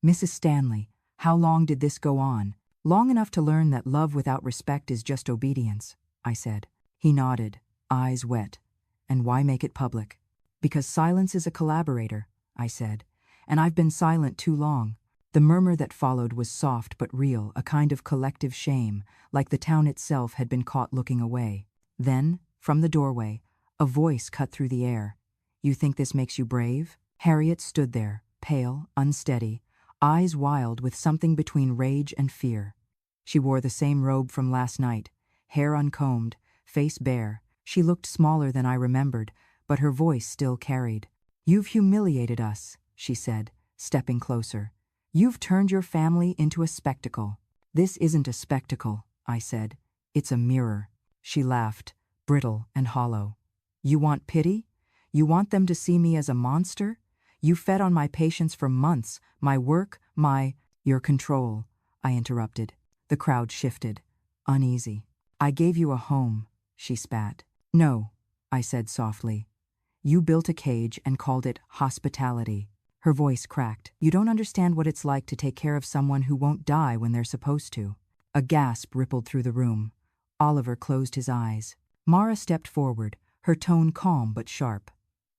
"Mrs. Stanley, how long did this go on?" "Long enough to learn that love without respect is just obedience," I said. He nodded, eyes wet. "And why make it public?" "Because silence is a collaborator," I said. "And I've been silent too long." The murmur that followed was soft but real, a kind of collective shame, like the town itself had been caught looking away. Then, from the doorway, a voice cut through the air. "You think this makes you brave?" Harriet stood there, pale, unsteady, eyes wild with something between rage and fear. She wore the same robe from last night, hair uncombed, face bare. She looked smaller than I remembered, but her voice still carried. "You've humiliated us," she said, stepping closer. "You've turned your family into a spectacle." "This isn't a spectacle," I said. "It's a mirror." She laughed, brittle and hollow. "You want pity? You want them to see me as a monster? You fed on my patience for months, my work, your control," I interrupted. The crowd shifted, uneasy. "I gave you a home," she spat. "No," I said softly. "You built a cage and called it hospitality." Her voice cracked. "You don't understand what it's like to take care of someone who won't die when they're supposed to." A gasp rippled through the room. Oliver closed his eyes. Mara stepped forward, her tone calm but sharp.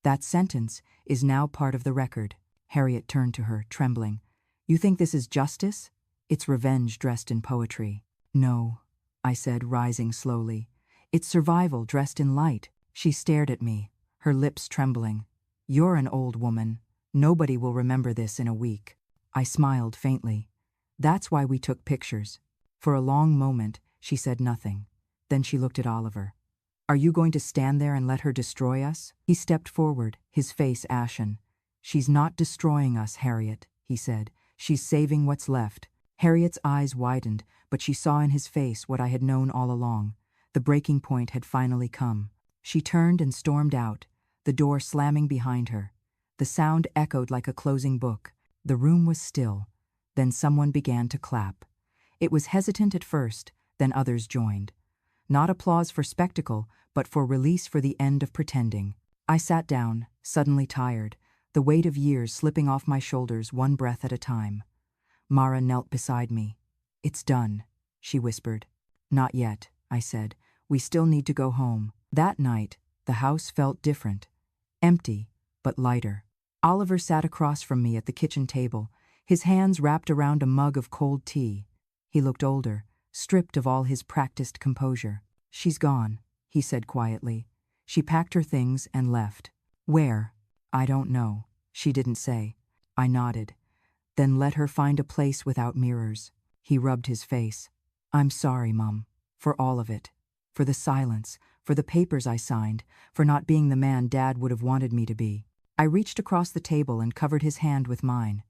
"That sentence is now part of the record." Harriet turned to her, trembling. "You think this is justice? It's revenge dressed in poetry." "No," I said, rising slowly. "It's survival dressed in light." She stared at me, her lips trembling. "You're an old woman. Nobody will remember this in a week." I smiled faintly. "That's why we took pictures." For a long moment, she said nothing. Then she looked at Oliver. Are you going to stand there and let her destroy us? He stepped forward, his face ashen. She's not destroying us, Harriet, he said. She's saving what's left. Harriet's eyes widened, but she saw in his face what I had known all along. The breaking point had finally come. She turned and stormed out, the door slamming behind her. The sound echoed like a closing book. The room was still. Then someone began to clap. It was hesitant at first, then others joined. Not applause for spectacle, but for release for the end of pretending. I sat down, suddenly tired, the weight of years slipping off my shoulders one breath at a time. Mara knelt beside me. It's done, she whispered. Not yet, I said. We still need to go home. That night, the house felt different. Empty, but lighter. Oliver sat across from me at the kitchen table, his hands wrapped around a mug of cold tea. He looked older, stripped of all his practiced composure. She's gone, he said quietly. She packed her things and left. Where? I don't know. She didn't say. I nodded. Then let her find a place without mirrors. He rubbed his face. I'm sorry, Mum, for all of it. For the silence, for the papers I signed, for not being the man Dad would have wanted me to be. I reached across the table and covered his hand with mine.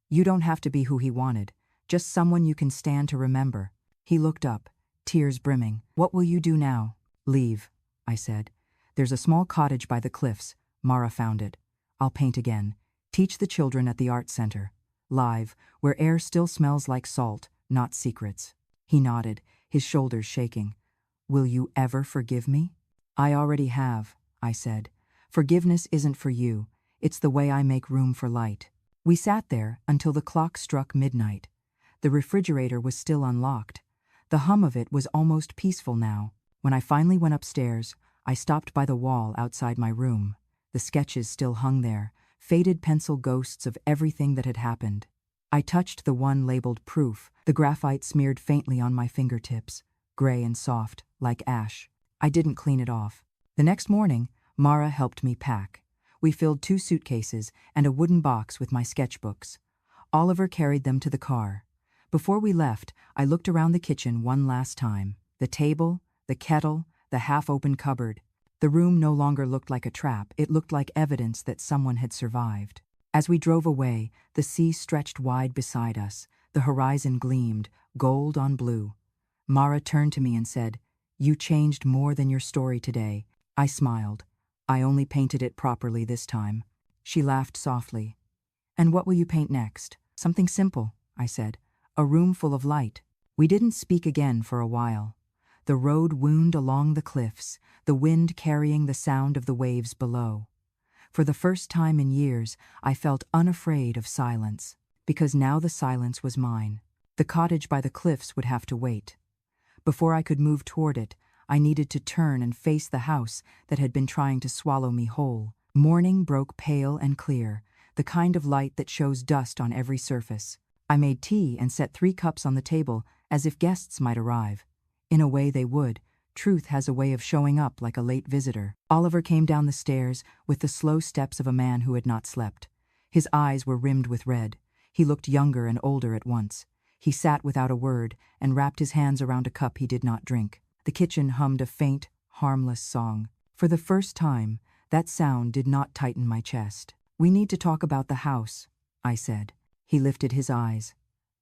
You don't have to be who he wanted, just someone you can stand to remember. He looked up, tears brimming. What will you do now? Leave, I said. There's a small cottage by the cliffs. Mara found it. I'll paint again. Teach the children at the art center. Live, where air still smells like salt, not secrets. He nodded, his shoulders shaking. Will you ever forgive me? I already have, I said. Forgiveness isn't for you. It's the way I make room for light. We sat there until the clock struck midnight. The refrigerator was still unlocked. The hum of it was almost peaceful now. When I finally went upstairs, I stopped by the wall outside my room. The sketches still hung there, faded pencil ghosts of everything that had happened. I touched the one labeled proof, the graphite smeared faintly on my fingertips, gray and soft, like ash. I didn't clean it off. The next morning, Mara helped me pack. We filled 2 suitcases and a wooden box with my sketchbooks. Oliver carried them to the car. Before we left, I looked around the kitchen one last time. The table, the kettle, the half-open cupboard. The room no longer looked like a trap, it looked like evidence that someone had survived. As we drove away, the sea stretched wide beside us. The horizon gleamed, gold on blue. Mara turned to me and said, You changed more than your story today. I smiled. I only painted it properly this time. She laughed softly. And what will you paint next? Something simple, I said. A room full of light. We didn't speak again for a while. The road wound along the cliffs, the wind carrying the sound of the waves below. For the first time in years, I felt unafraid of silence, because now the silence was mine. The cottage by the cliffs would have to wait. Before I could move toward it, I needed to turn and face the house that had been trying to swallow me whole. Morning broke pale and clear, the kind of light that shows dust on every surface. I made tea and set 3 cups on the table as if guests might arrive. In a way they would. Truth has a way of showing up like a late visitor. Oliver came down the stairs with the slow steps of a man who had not slept. His eyes were rimmed with red. He looked younger and older at once. He sat without a word and wrapped his hands around a cup he did not drink. The kitchen hummed a faint, harmless song. For the first time, that sound did not tighten my chest. We need to talk about the house, I said. He lifted his eyes.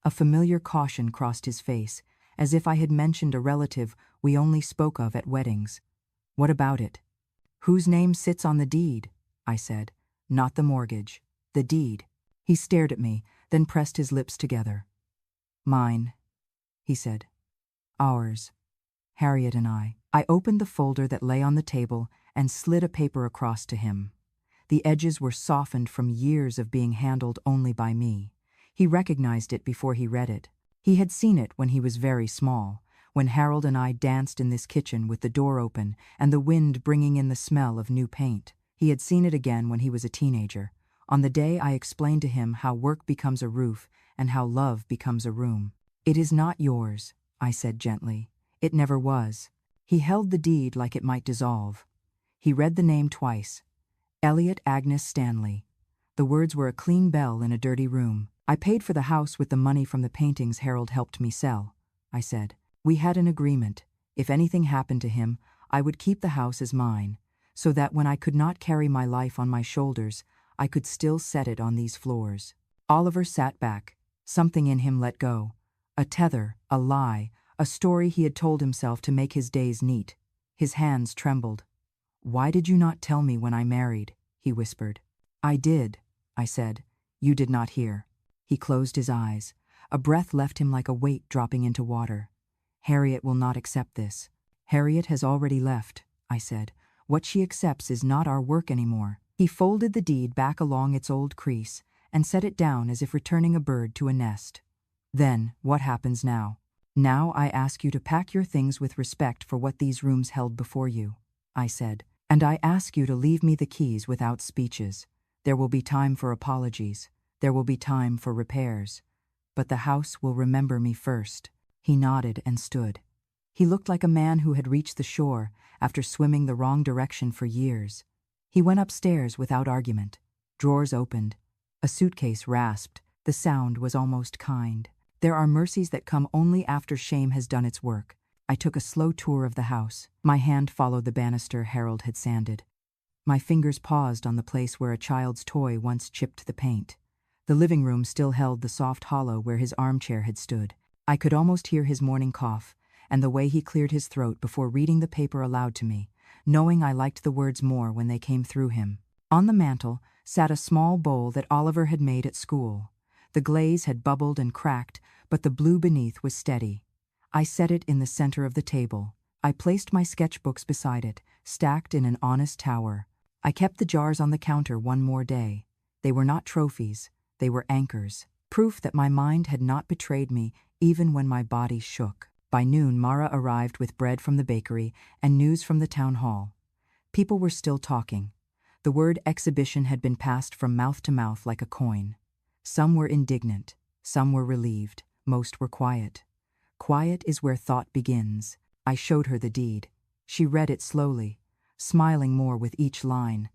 A familiar caution crossed his face, as if I had mentioned a relative we only spoke of at weddings. What about it? Whose name sits on the deed? I said. Not the mortgage. The deed. He stared at me, then pressed his lips together. Mine, he said. Ours. Harriet and I. I opened the folder that lay on the table and slid a paper across to him. The edges were softened from years of being handled only by me. He recognized it before he read it. He had seen it when he was very small, when Harold and I danced in this kitchen with the door open and the wind bringing in the smell of new paint. He had seen it again when he was a teenager, on the day I explained to him how work becomes a roof and how love becomes a room. It is not yours, I said gently. It never was. He held the deed like it might dissolve. He read the name twice. Elliot Agnes Stanley. The words were a clean bell in a dirty room. I paid for the house with the money from the paintings Harold helped me sell, I said. We had an agreement. If anything happened to him, I would keep the house as mine, so that when I could not carry my life on my shoulders, I could still set it on these floors. Oliver sat back. Something in him let go. A tether, a lie, a story he had told himself to make his days neat. His hands trembled. "Why did you not tell me when I married?" he whispered. "I did," I said. "You did not hear." He closed his eyes. A breath left him like a weight dropping into water. "Harriet will not accept this." "Harriet has already left," I said. "What she accepts is not our work anymore." He folded the deed back along its old crease and set it down as if returning a bird to a nest. "Then, what happens now? Now I ask you to pack your things with respect for what these rooms held before you," I said. "And I ask you to leave me the keys without speeches. There will be time for apologies. There will be time for repairs. But the house will remember me first." He nodded and stood. He looked like a man who had reached the shore after swimming the wrong direction for years. He went upstairs without argument. Drawers opened. A suitcase rasped. The sound was almost kind. There are mercies that come only after shame has done its work. I took a slow tour of the house. My hand followed the banister Harold had sanded. My fingers paused on the place where a child's toy once chipped the paint. The living room still held the soft hollow where his armchair had stood. I could almost hear his morning cough, and the way he cleared his throat before reading the paper aloud to me, knowing I liked the words more when they came through him. On the mantel sat a small bowl that Oliver had made at school. The glaze had bubbled and cracked, but the blue beneath was steady. I set it in the center of the table. I placed my sketchbooks beside it, stacked in an honest tower. I kept the jars on the counter one more day. They were not trophies, they were anchors, proof that my mind had not betrayed me even when my body shook. By noon, Mara arrived with bread from the bakery and news from the town hall. People were still talking. The word exhibition had been passed from mouth to mouth like a coin. Some were indignant, some were relieved, most were quiet. Quiet is where thought begins. I showed her the deed. She read it slowly, smiling more with each line.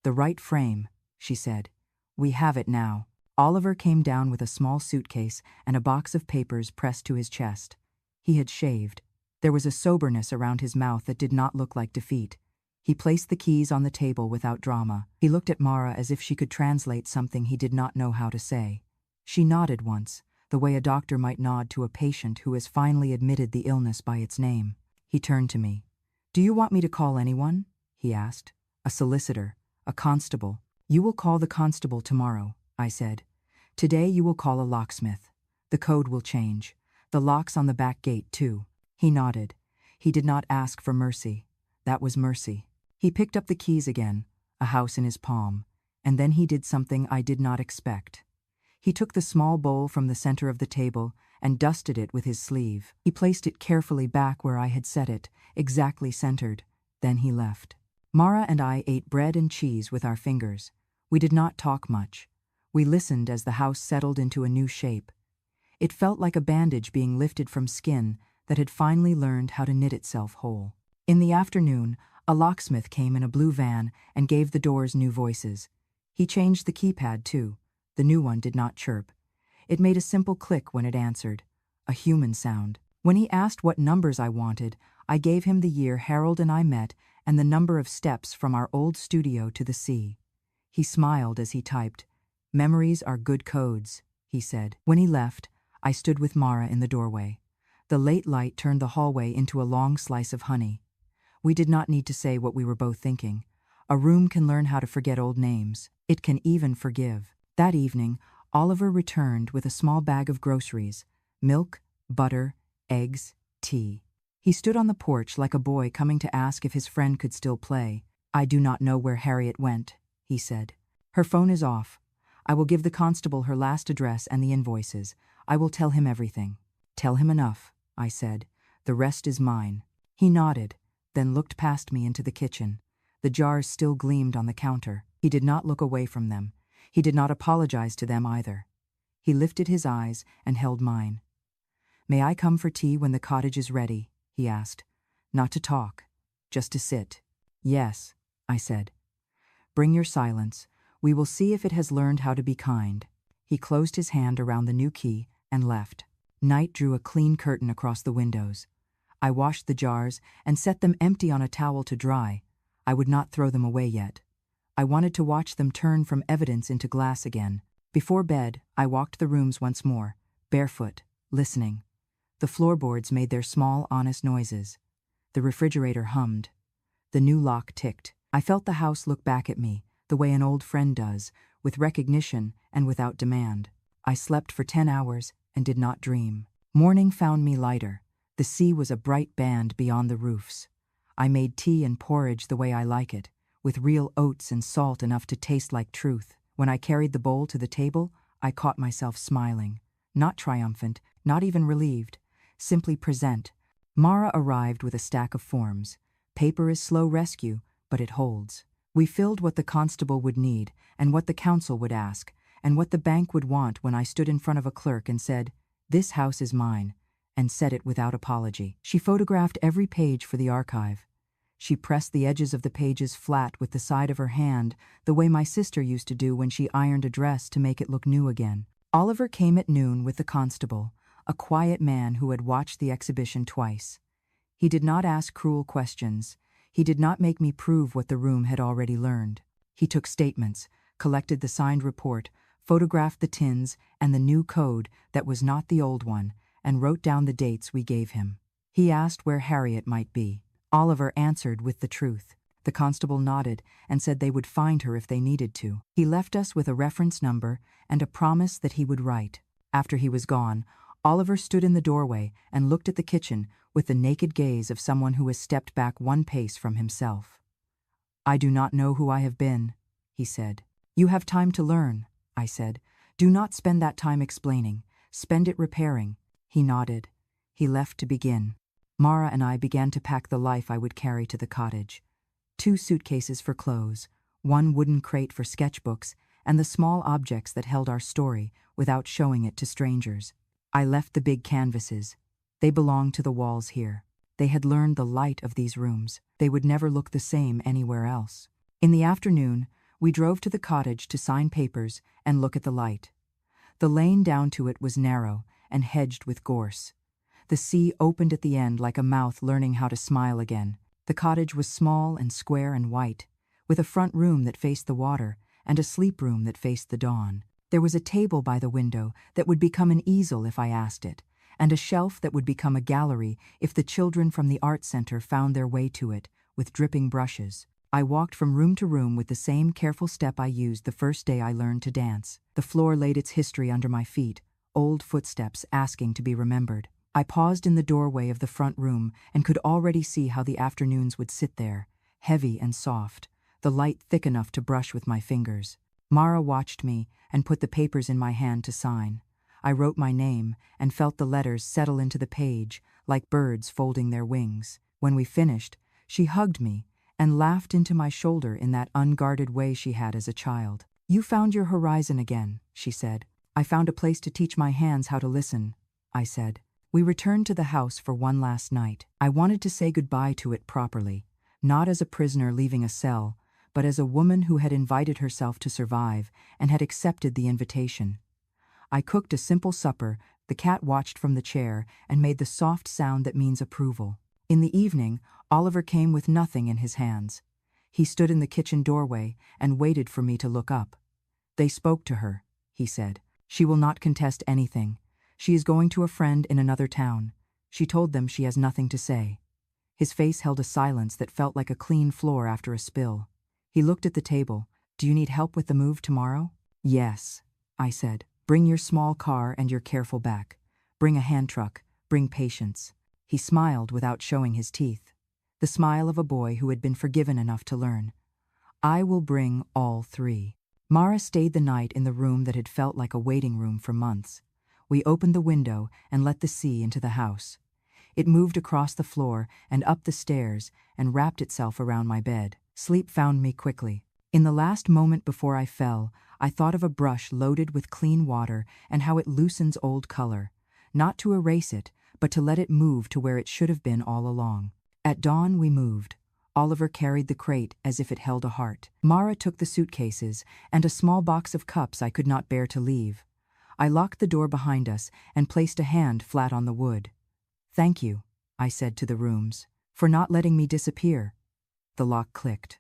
"The right frame," she said. "We have it now." Oliver came down with a small suitcase and a box of papers pressed to his chest. He had shaved. There was a soberness around his mouth that did not look like defeat. He placed the keys on the table without drama. He looked at Mara as if she could translate something he did not know how to say. She nodded once, the way a doctor might nod to a patient who has finally admitted the illness by its name. He turned to me. "Do you want me to call anyone?" he asked. "A solicitor, a constable." "You will call the constable tomorrow," I said. "Today you will call a locksmith. The code will change. The locks on the back gate, too." He nodded. He did not ask for mercy. That was mercy. He picked up the keys again, a house in his palm, and then he did something I did not expect. He took the small bowl from the center of the table and dusted it with his sleeve. He placed it carefully back where I had set it, exactly centered. Then he left. Mara and I ate bread and cheese with our fingers. We did not talk much. We listened as the house settled into a new shape. It felt like a bandage being lifted from skin that had finally learned how to knit itself whole. In the afternoon, a locksmith came in a blue van and gave the doors new voices. He changed the keypad, too. The new one did not chirp. It made a simple click when it answered, a human sound. When he asked what numbers I wanted, I gave him the year Harold and I met and the number of steps from our old studio to the sea. He smiled as he typed. "Memories are good codes," he said. When he left, I stood with Mara in the doorway. The late light turned the hallway into a long slice of honey. We did not need to say what we were both thinking. A room can learn how to forget old names. It can even forgive. That evening, Oliver returned with a small bag of groceries: milk, butter, eggs, tea. He stood on the porch like a boy coming to ask if his friend could still play. "I do not know where Harriet went," he said. "Her phone is off. I will give the constable her last address and the invoices. I will tell him everything." "Tell him enough," I said. "The rest is mine." He nodded, then looked past me into the kitchen. The jars still gleamed on the counter. He did not look away from them. He did not apologize to them either. He lifted his eyes and held mine. "May I come for tea when the cottage is ready?" he asked. "Not to talk, just to sit." "Yes," I said. "Bring your silence. We will see if it has learned how to be kind." He closed his hand around the new key and left. Night drew a clean curtain across the windows. I washed the jars and set them empty on a towel to dry. I would not throw them away yet. I wanted to watch them turn from evidence into glass again. Before bed, I walked the rooms once more, barefoot, listening. The floorboards made their small, honest noises. The refrigerator hummed. The new lock ticked. I felt the house look back at me, the way an old friend does, with recognition and without demand. I slept for 10 hours and did not dream. Morning found me lighter. The sea was a bright band beyond the roofs. I made tea and porridge the way I like it, with real oats and salt enough to taste like truth. When I carried the bowl to the table, I caught myself smiling. Not triumphant, not even relieved. Simply present. Mara arrived with a stack of forms. Paper is slow rescue, but it holds. We filled what the constable would need, and what the council would ask, and what the bank would want when I stood in front of a clerk and said, "This house is mine," and said it without apology. She photographed every page for the archive. She pressed the edges of the pages flat with the side of her hand, the way my sister used to do when she ironed a dress to make it look new again. Oliver came at noon with the constable, a quiet man who had watched the exhibition twice. He did not ask cruel questions. He did not make me prove what the room had already learned. He took statements, collected the signed report, photographed the tins and the new code that was not the old one, and wrote down the dates we gave him. He asked where Harriet might be. Oliver answered with the truth. The constable nodded and said they would find her if they needed to. He left us with a reference number and a promise that he would write. After he was gone, Oliver stood in the doorway and looked at the kitchen with the naked gaze of someone who has stepped back one pace from himself. "I do not know who I have been," he said. "You have time to learn," I said. "Do not spend that time explaining. Spend it repairing." He nodded. He left to begin. Mara and I began to pack the life I would carry to the cottage. 2 suitcases for clothes, 1 wooden crate for sketchbooks, and the small objects that held our story without showing it to strangers. I left the big canvases. They belonged to the walls here. They had learned the light of these rooms. They would never look the same anywhere else. In the afternoon, we drove to the cottage to sign papers and look at the light. The lane down to it was narrow and hedged with gorse. The sea opened at the end like a mouth learning how to smile again. The cottage was small and square and white, with a front room that faced the water and a sleep room that faced the dawn. There was a table by the window that would become an easel if I asked it, and a shelf that would become a gallery if the children from the art center found their way to it, with dripping brushes. I walked from room to room with the same careful step I used the first day I learned to dance. The floor laid its history under my feet, old footsteps asking to be remembered. I paused in the doorway of the front room and could already see how the afternoons would sit there, heavy and soft, the light thick enough to brush with my fingers. Mara watched me and put the papers in my hand to sign. I wrote my name and felt the letters settle into the page like birds folding their wings. When we finished, she hugged me and laughed into my shoulder in that unguarded way she had as a child. "You found your horizon again," she said. "I found a place to teach my hands how to listen," I said. We returned to the house for one last night. I wanted to say goodbye to it properly, not as a prisoner leaving a cell, but as a woman who had invited herself to survive and had accepted the invitation. I cooked a simple supper, the cat watched from the chair and made the soft sound that means approval. In the evening, Oliver came with nothing in his hands. He stood in the kitchen doorway and waited for me to look up. "They spoke to her," he said. "She will not contest anything. She is going to a friend in another town. She told them she has nothing to say." His face held a silence that felt like a clean floor after a spill. He looked at the table. "Do you need help with the move tomorrow?" "Yes," I said. "Bring your small car and your careful back. Bring a hand truck. Bring patience." He smiled without showing his teeth. The smile of a boy who had been forgiven enough to learn. "I will bring all 3. Mara stayed the night in the room that had felt like a waiting room for months. We opened the window and let the sea into the house. It moved across the floor and up the stairs and wrapped itself around my bed. Sleep found me quickly. In the last moment before I fell, I thought of a brush loaded with clean water and how it loosens old color, not to erase it, but to let it move to where it should have been all along. At dawn we moved. Oliver carried the crate as if it held a heart. Mara took the suitcases and a small box of cups I could not bear to leave. I locked the door behind us and placed a hand flat on the wood. "Thank you," I said to the rooms, for not letting me disappear. The lock clicked.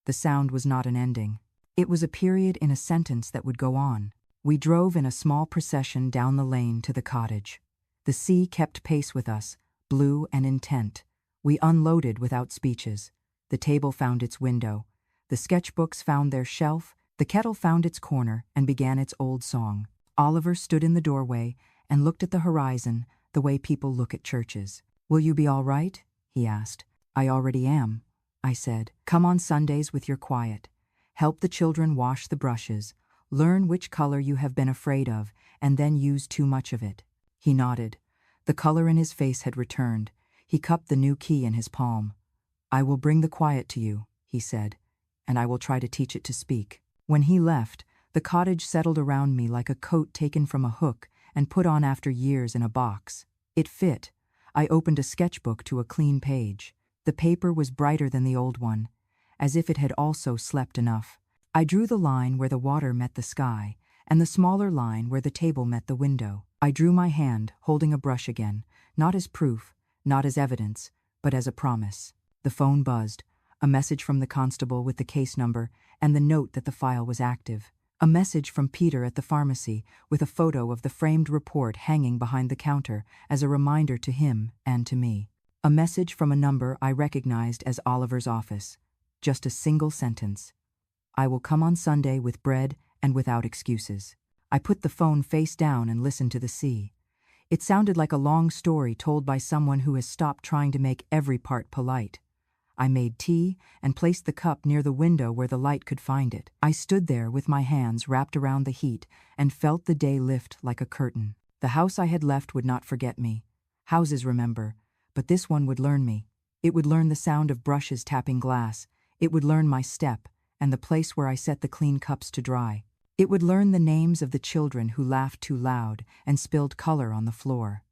The sound was not an ending. It was a period in a sentence that would go on. We drove in a small procession down the lane to the cottage. The sea kept pace with us, blue and intent. We unloaded without speeches. The table found its window. The sketchbooks found their shelf. The kettle found its corner and began its old song. Oliver stood in the doorway and looked at the horizon the way people look at churches. "Will you be all right?" he asked. "I already am," I said. "Come on Sundays with your quiet. Help the children wash the brushes. Learn which color you have been afraid of, and then use too much of it." He nodded. The color in his face had returned. He cupped the new key in his palm. "I will bring the quiet to you," he said, "and I will try to teach it to speak." When he left, the cottage settled around me like a coat taken from a hook and put on after years in a box. It fit. I opened a sketchbook to a clean page. The paper was brighter than the old one, as if it had also slept enough. I drew the line where the water met the sky, and the smaller line where the table met the window. I drew my hand, holding a brush again, not as proof, not as evidence, but as a promise. The phone buzzed, a message from the constable with the case number and the note that the file was active. A message from Peter at the pharmacy with a photo of the framed report hanging behind the counter as a reminder to him and to me. A message from a number I recognized as Oliver's office. Just a single sentence. "I will come on Sunday with bread and without excuses." I put the phone face down and listened to the sea. It sounded like a long story told by someone who has stopped trying to make every part polite. I made tea and placed the cup near the window where the light could find it. I stood there with my hands wrapped around the heat and felt the day lift like a curtain. The house I had left would not forget me. Houses remember, but this one would learn me. It would learn the sound of brushes tapping glass. It would learn my step and the place where I set the clean cups to dry. It would learn the names of the children who laughed too loud and spilled color on the floor.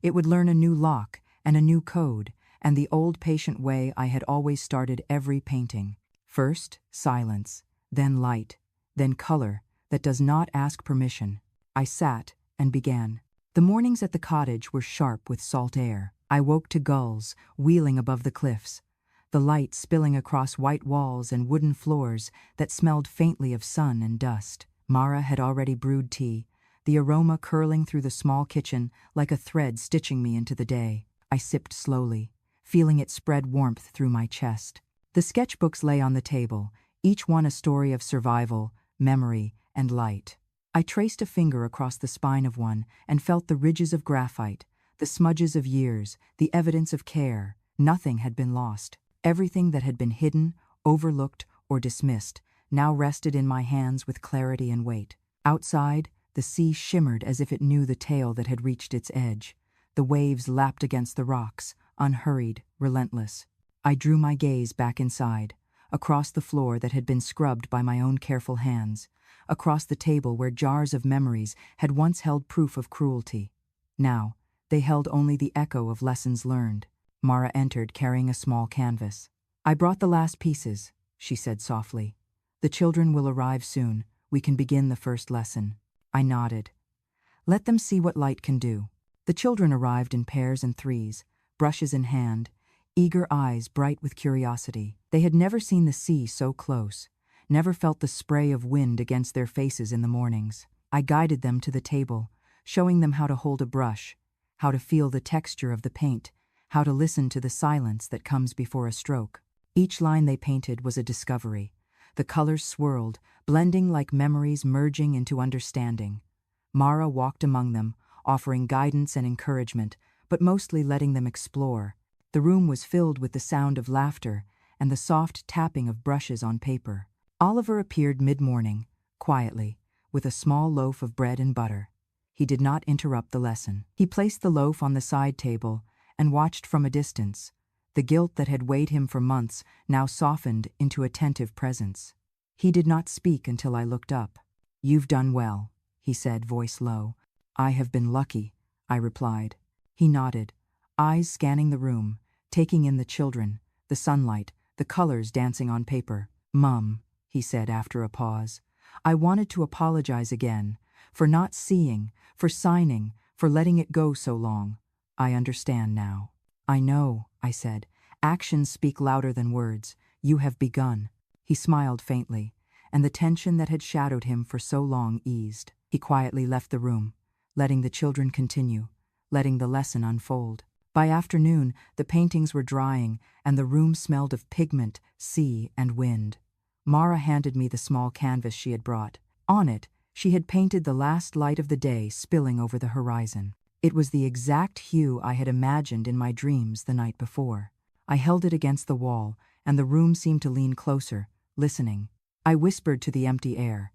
It would learn a new lock and a new code, and the old patient way I had always started every painting. First, silence, then light, then color that does not ask permission. I sat and began. The mornings at the cottage were sharp with salt air. I woke to gulls wheeling above the cliffs, the light spilling across white walls and wooden floors that smelled faintly of sun and dust. Mara had already brewed tea, the aroma curling through the small kitchen like a thread stitching me into the day. I sipped slowly, feeling it spread warmth through my chest. The sketchbooks lay on the table, each one a story of survival, memory, and light. I traced a finger across the spine of one and felt the ridges of graphite, the smudges of years, the evidence of care. Nothing had been lost. Everything that had been hidden, overlooked, or dismissed now rested in my hands with clarity and weight. Outside, the sea shimmered as if it knew the tale that had reached its edge. The waves lapped against the rocks, unhurried, relentless. I drew my gaze back inside, across the floor that had been scrubbed by my own careful hands, across the table where jars of memories had once held proof of cruelty. Now, they held only the echo of lessons learned. Mara entered carrying a small canvas. "I brought the last pieces," she said softly. "The children will arrive soon. We can begin the first lesson." I nodded. "Let them see what light can do." The children arrived in pairs and threes, brushes in hand, eager eyes bright with curiosity. They had never seen the sea so close, never felt the spray of wind against their faces in the mornings. I guided them to the table, showing them how to hold a brush, how to feel the texture of the paint, how to listen to the silence that comes before a stroke. Each line they painted was a discovery. The colors swirled, blending like memories merging into understanding. Mara walked among them, offering guidance and encouragement, but mostly letting them explore. The room was filled with the sound of laughter and the soft tapping of brushes on paper. Oliver appeared mid-morning, quietly, with a small loaf of bread and butter. He did not interrupt the lesson. He placed the loaf on the side table and watched from a distance. The guilt that had weighed him for months now softened into attentive presence. He did not speak until I looked up. "You've done well," he said, voice low. "I have been lucky," I replied. He nodded, eyes scanning the room, taking in the children, the sunlight, the colors dancing on paper. "Mum," he said after a pause, "I wanted to apologize again, for not seeing, for signing, for letting it go so long. I understand now." I know, I said. Actions speak louder than words. You have begun. He smiled faintly, and the tension that had shadowed him for so long eased. He quietly left the room, letting the children continue, letting the lesson unfold. By afternoon, the paintings were drying, and the room smelled of pigment, sea, and wind. Mara handed me the small canvas she had brought. On it, she had painted the last light of the day spilling over the horizon. It was the exact hue I had imagined in my dreams the night before. I held it against the wall, and the room seemed to lean closer, listening. I whispered to the empty air,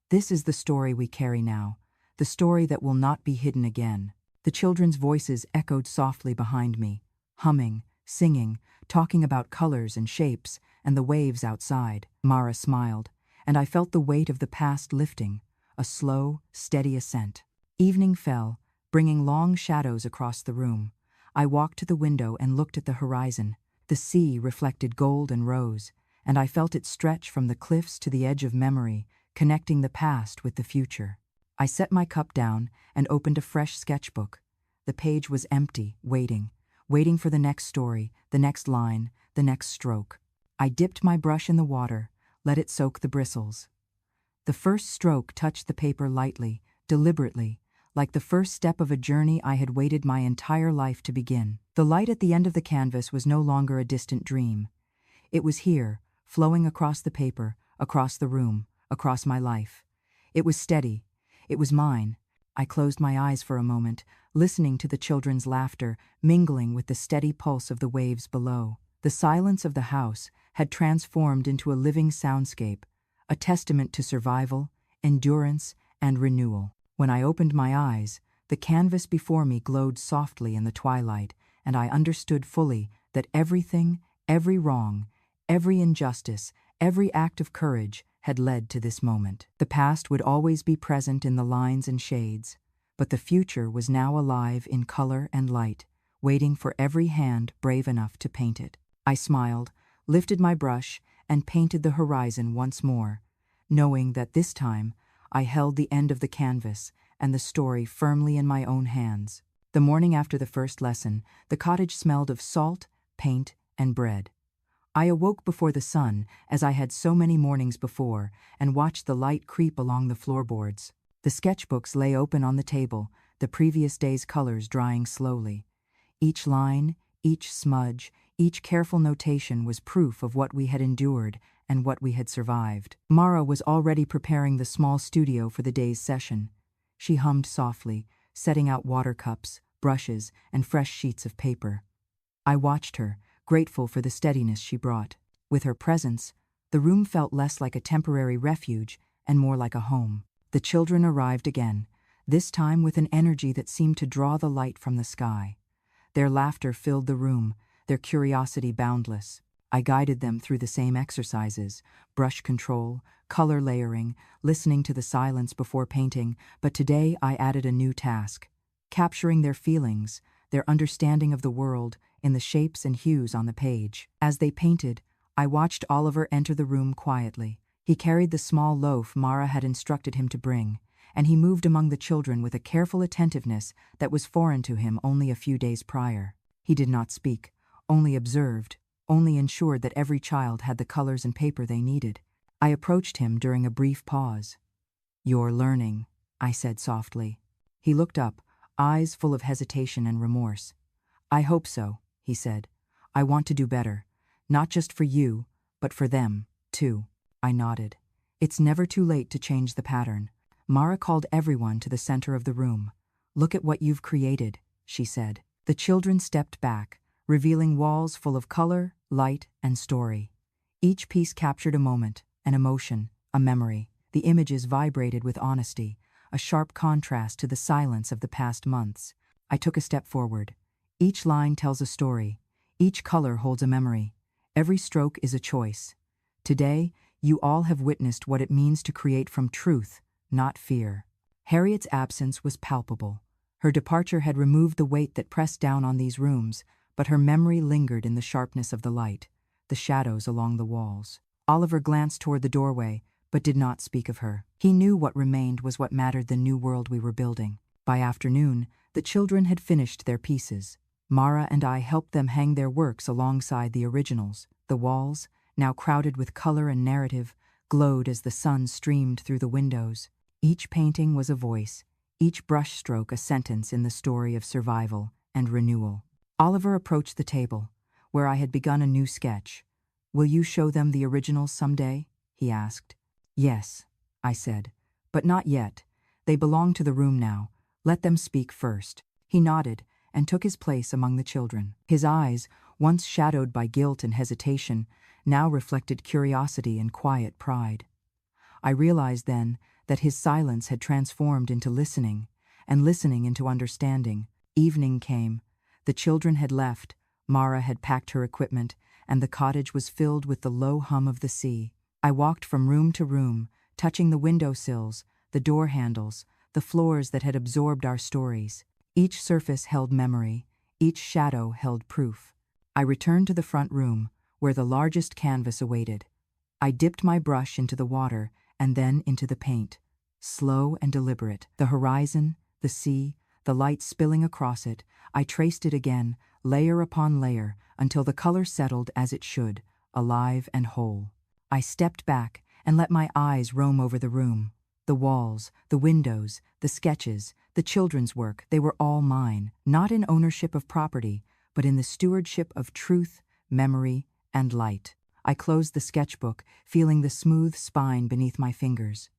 "This is the story we carry now, the story that will not be hidden again." The children's voices echoed softly behind me, humming, singing, talking about colors and shapes and the waves outside. Mara smiled, and I felt the weight of the past lifting, a slow, steady ascent. Evening fell, bringing long shadows across the room. I walked to the window and looked at the horizon. The sea reflected gold and rose, and I felt it stretch from the cliffs to the edge of memory, connecting the past with the future. I set my cup down and opened a fresh sketchbook. The page was empty, waiting for the next story, the next line, the next stroke. I dipped my brush in the water, let it soak the bristles. The first stroke touched the paper lightly, deliberately, like the first step of a journey I had waited my entire life to begin. The light at the end of the canvas was no longer a distant dream. It was here, flowing across the paper, across the room, across my life. It was steady. It was mine. I closed my eyes for a moment, listening to the children's laughter, mingling with the steady pulse of the waves below. The silence of the house had transformed into a living soundscape, a testament to survival, endurance, and renewal. When I opened my eyes, the canvas before me glowed softly in the twilight, and I understood fully that everything, every wrong, every injustice, every act of courage had led to this moment. The past would always be present in the lines and shades, but the future was now alive in color and light, waiting for every hand brave enough to paint it. I smiled, lifted my brush, and painted the horizon once more, knowing that this time I held the end of the canvas and the story firmly in my own hands. The morning after the first lesson, the cottage smelled of salt, paint, and bread. I awoke before the sun, as I had so many mornings before, and watched the light creep along the floorboards. The sketchbooks lay open on the table, the previous day's colors drying slowly. Each line, each smudge, each careful notation was proof of what we had endured and what we had survived. Mara was already preparing the small studio for the day's session. She hummed softly, setting out water cups, brushes, and fresh sheets of paper. I watched her, grateful for the steadiness she brought. With her presence, the room felt less like a temporary refuge and more like a home. The children arrived again, this time with an energy that seemed to draw the light from the sky. Their laughter filled the room, their curiosity boundless. I guided them through the same exercises, brush control, color layering, listening to the silence before painting, but today I added a new task, capturing their feelings, their understanding of the world, in the shapes and hues on the page. As they painted, I watched Oliver enter the room quietly. He carried the small loaf Mara had instructed him to bring, and he moved among the children with a careful attentiveness that was foreign to him only a few days prior. He did not speak, only observed, only ensured that every child had the colors and paper they needed. I approached him during a brief pause. "You're learning," I said softly. He looked up, eyes full of hesitation and remorse. "I hope so," he said. "I want to do better, not just for you, but for them, too." I nodded. "It's never too late to change the pattern." Mara called everyone to the center of the room. "Look at what you've created," she said. The children stepped back, revealing walls full of color, light, and story. Each piece captured a moment, an emotion, a memory. The images vibrated with honesty, a sharp contrast to the silence of the past months. I took a step forward. Each line tells a story. Each color holds a memory. Every stroke is a choice. Today, you all have witnessed what it means to create from truth, not fear. Harriet's absence was palpable. Her departure had removed the weight that pressed down on these rooms, but her memory lingered in the sharpness of the light, the shadows along the walls. Oliver glanced toward the doorway, but did not speak of her. He knew what remained was what mattered, the new world we were building. By afternoon, the children had finished their pieces. Mara and I helped them hang their works alongside the originals. The walls, now crowded with color and narrative, glowed as the sun streamed through the windows. Each painting was a voice, each brushstroke a sentence in the story of survival and renewal. Oliver approached the table, where I had begun a new sketch. "Will you show them the originals someday?" he asked. "Yes," I said, "but not yet. They belong to the room now. Let them speak first." He nodded and took his place among the children. His eyes, once shadowed by guilt and hesitation, now reflected curiosity and quiet pride. I realized then that his silence had transformed into listening, and listening into understanding. Evening came. The children had left, Mara had packed her equipment, and the cottage was filled with the low hum of the sea. I walked from room to room, touching the window sills, the door handles, the floors that had absorbed our stories. Each surface held memory, each shadow held proof. I returned to the front room, where the largest canvas awaited. I dipped my brush into the water and then into the paint. Slow and deliberate, the horizon, the sea, the light spilling across it, I traced it again, layer upon layer, until the color settled as it should, alive and whole. I stepped back and let my eyes roam over the room. The walls, the windows, the sketches, the children's work, they were all mine, not in ownership of property, but in the stewardship of truth, memory, and light. I closed the sketchbook, feeling the smooth spine beneath my fingers.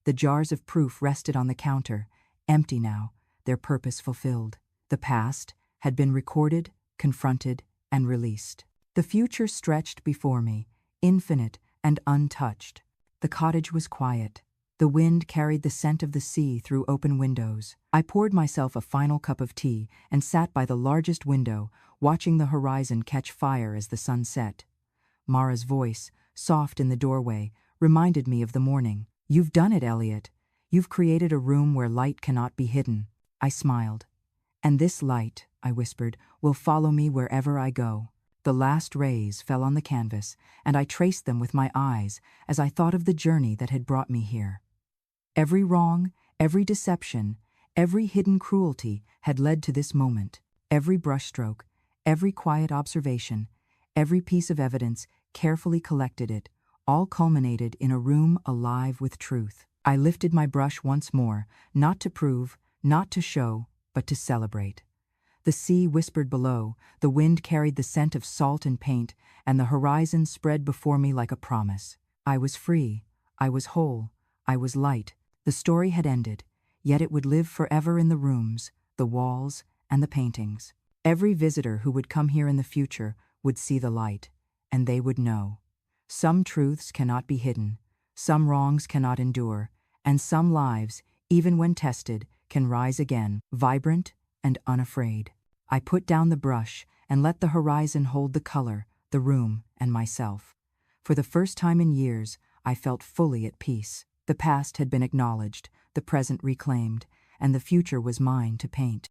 The jars of proof rested on the counter, empty now, their purpose fulfilled. The past had been recorded, confronted, and released. The future stretched before me, infinite and untouched. The cottage was quiet. The wind carried the scent of the sea through open windows. I poured myself a final cup of tea and sat by the largest window, watching the horizon catch fire as the sun set. Mara's voice, soft in the doorway, reminded me of the morning. "You've done it, Elliot. You've created a room where light cannot be hidden." I smiled. "And this light," I whispered, "will follow me wherever I go." The last rays fell on the canvas, and I traced them with my eyes as I thought of the journey that had brought me here. Every wrong, every deception, every hidden cruelty had led to this moment. Every brushstroke, every quiet observation, every piece of evidence carefully collected it, all culminated in a room alive with truth. I lifted my brush once more, not to prove, not to show, but to celebrate. The sea whispered below, the wind carried the scent of salt and paint, and the horizon spread before me like a promise. I was free, I was whole, I was light. The story had ended, yet it would live forever in the rooms, the walls, and the paintings. Every visitor who would come here in the future would see the light, and they would know. Some truths cannot be hidden, some wrongs cannot endure, and some lives, even when tested, can rise again, vibrant and unafraid. I put down the brush and let the horizon hold the color, the room, and myself. For the first time in years, I felt fully at peace. The past had been acknowledged, the present reclaimed, and the future was mine to paint.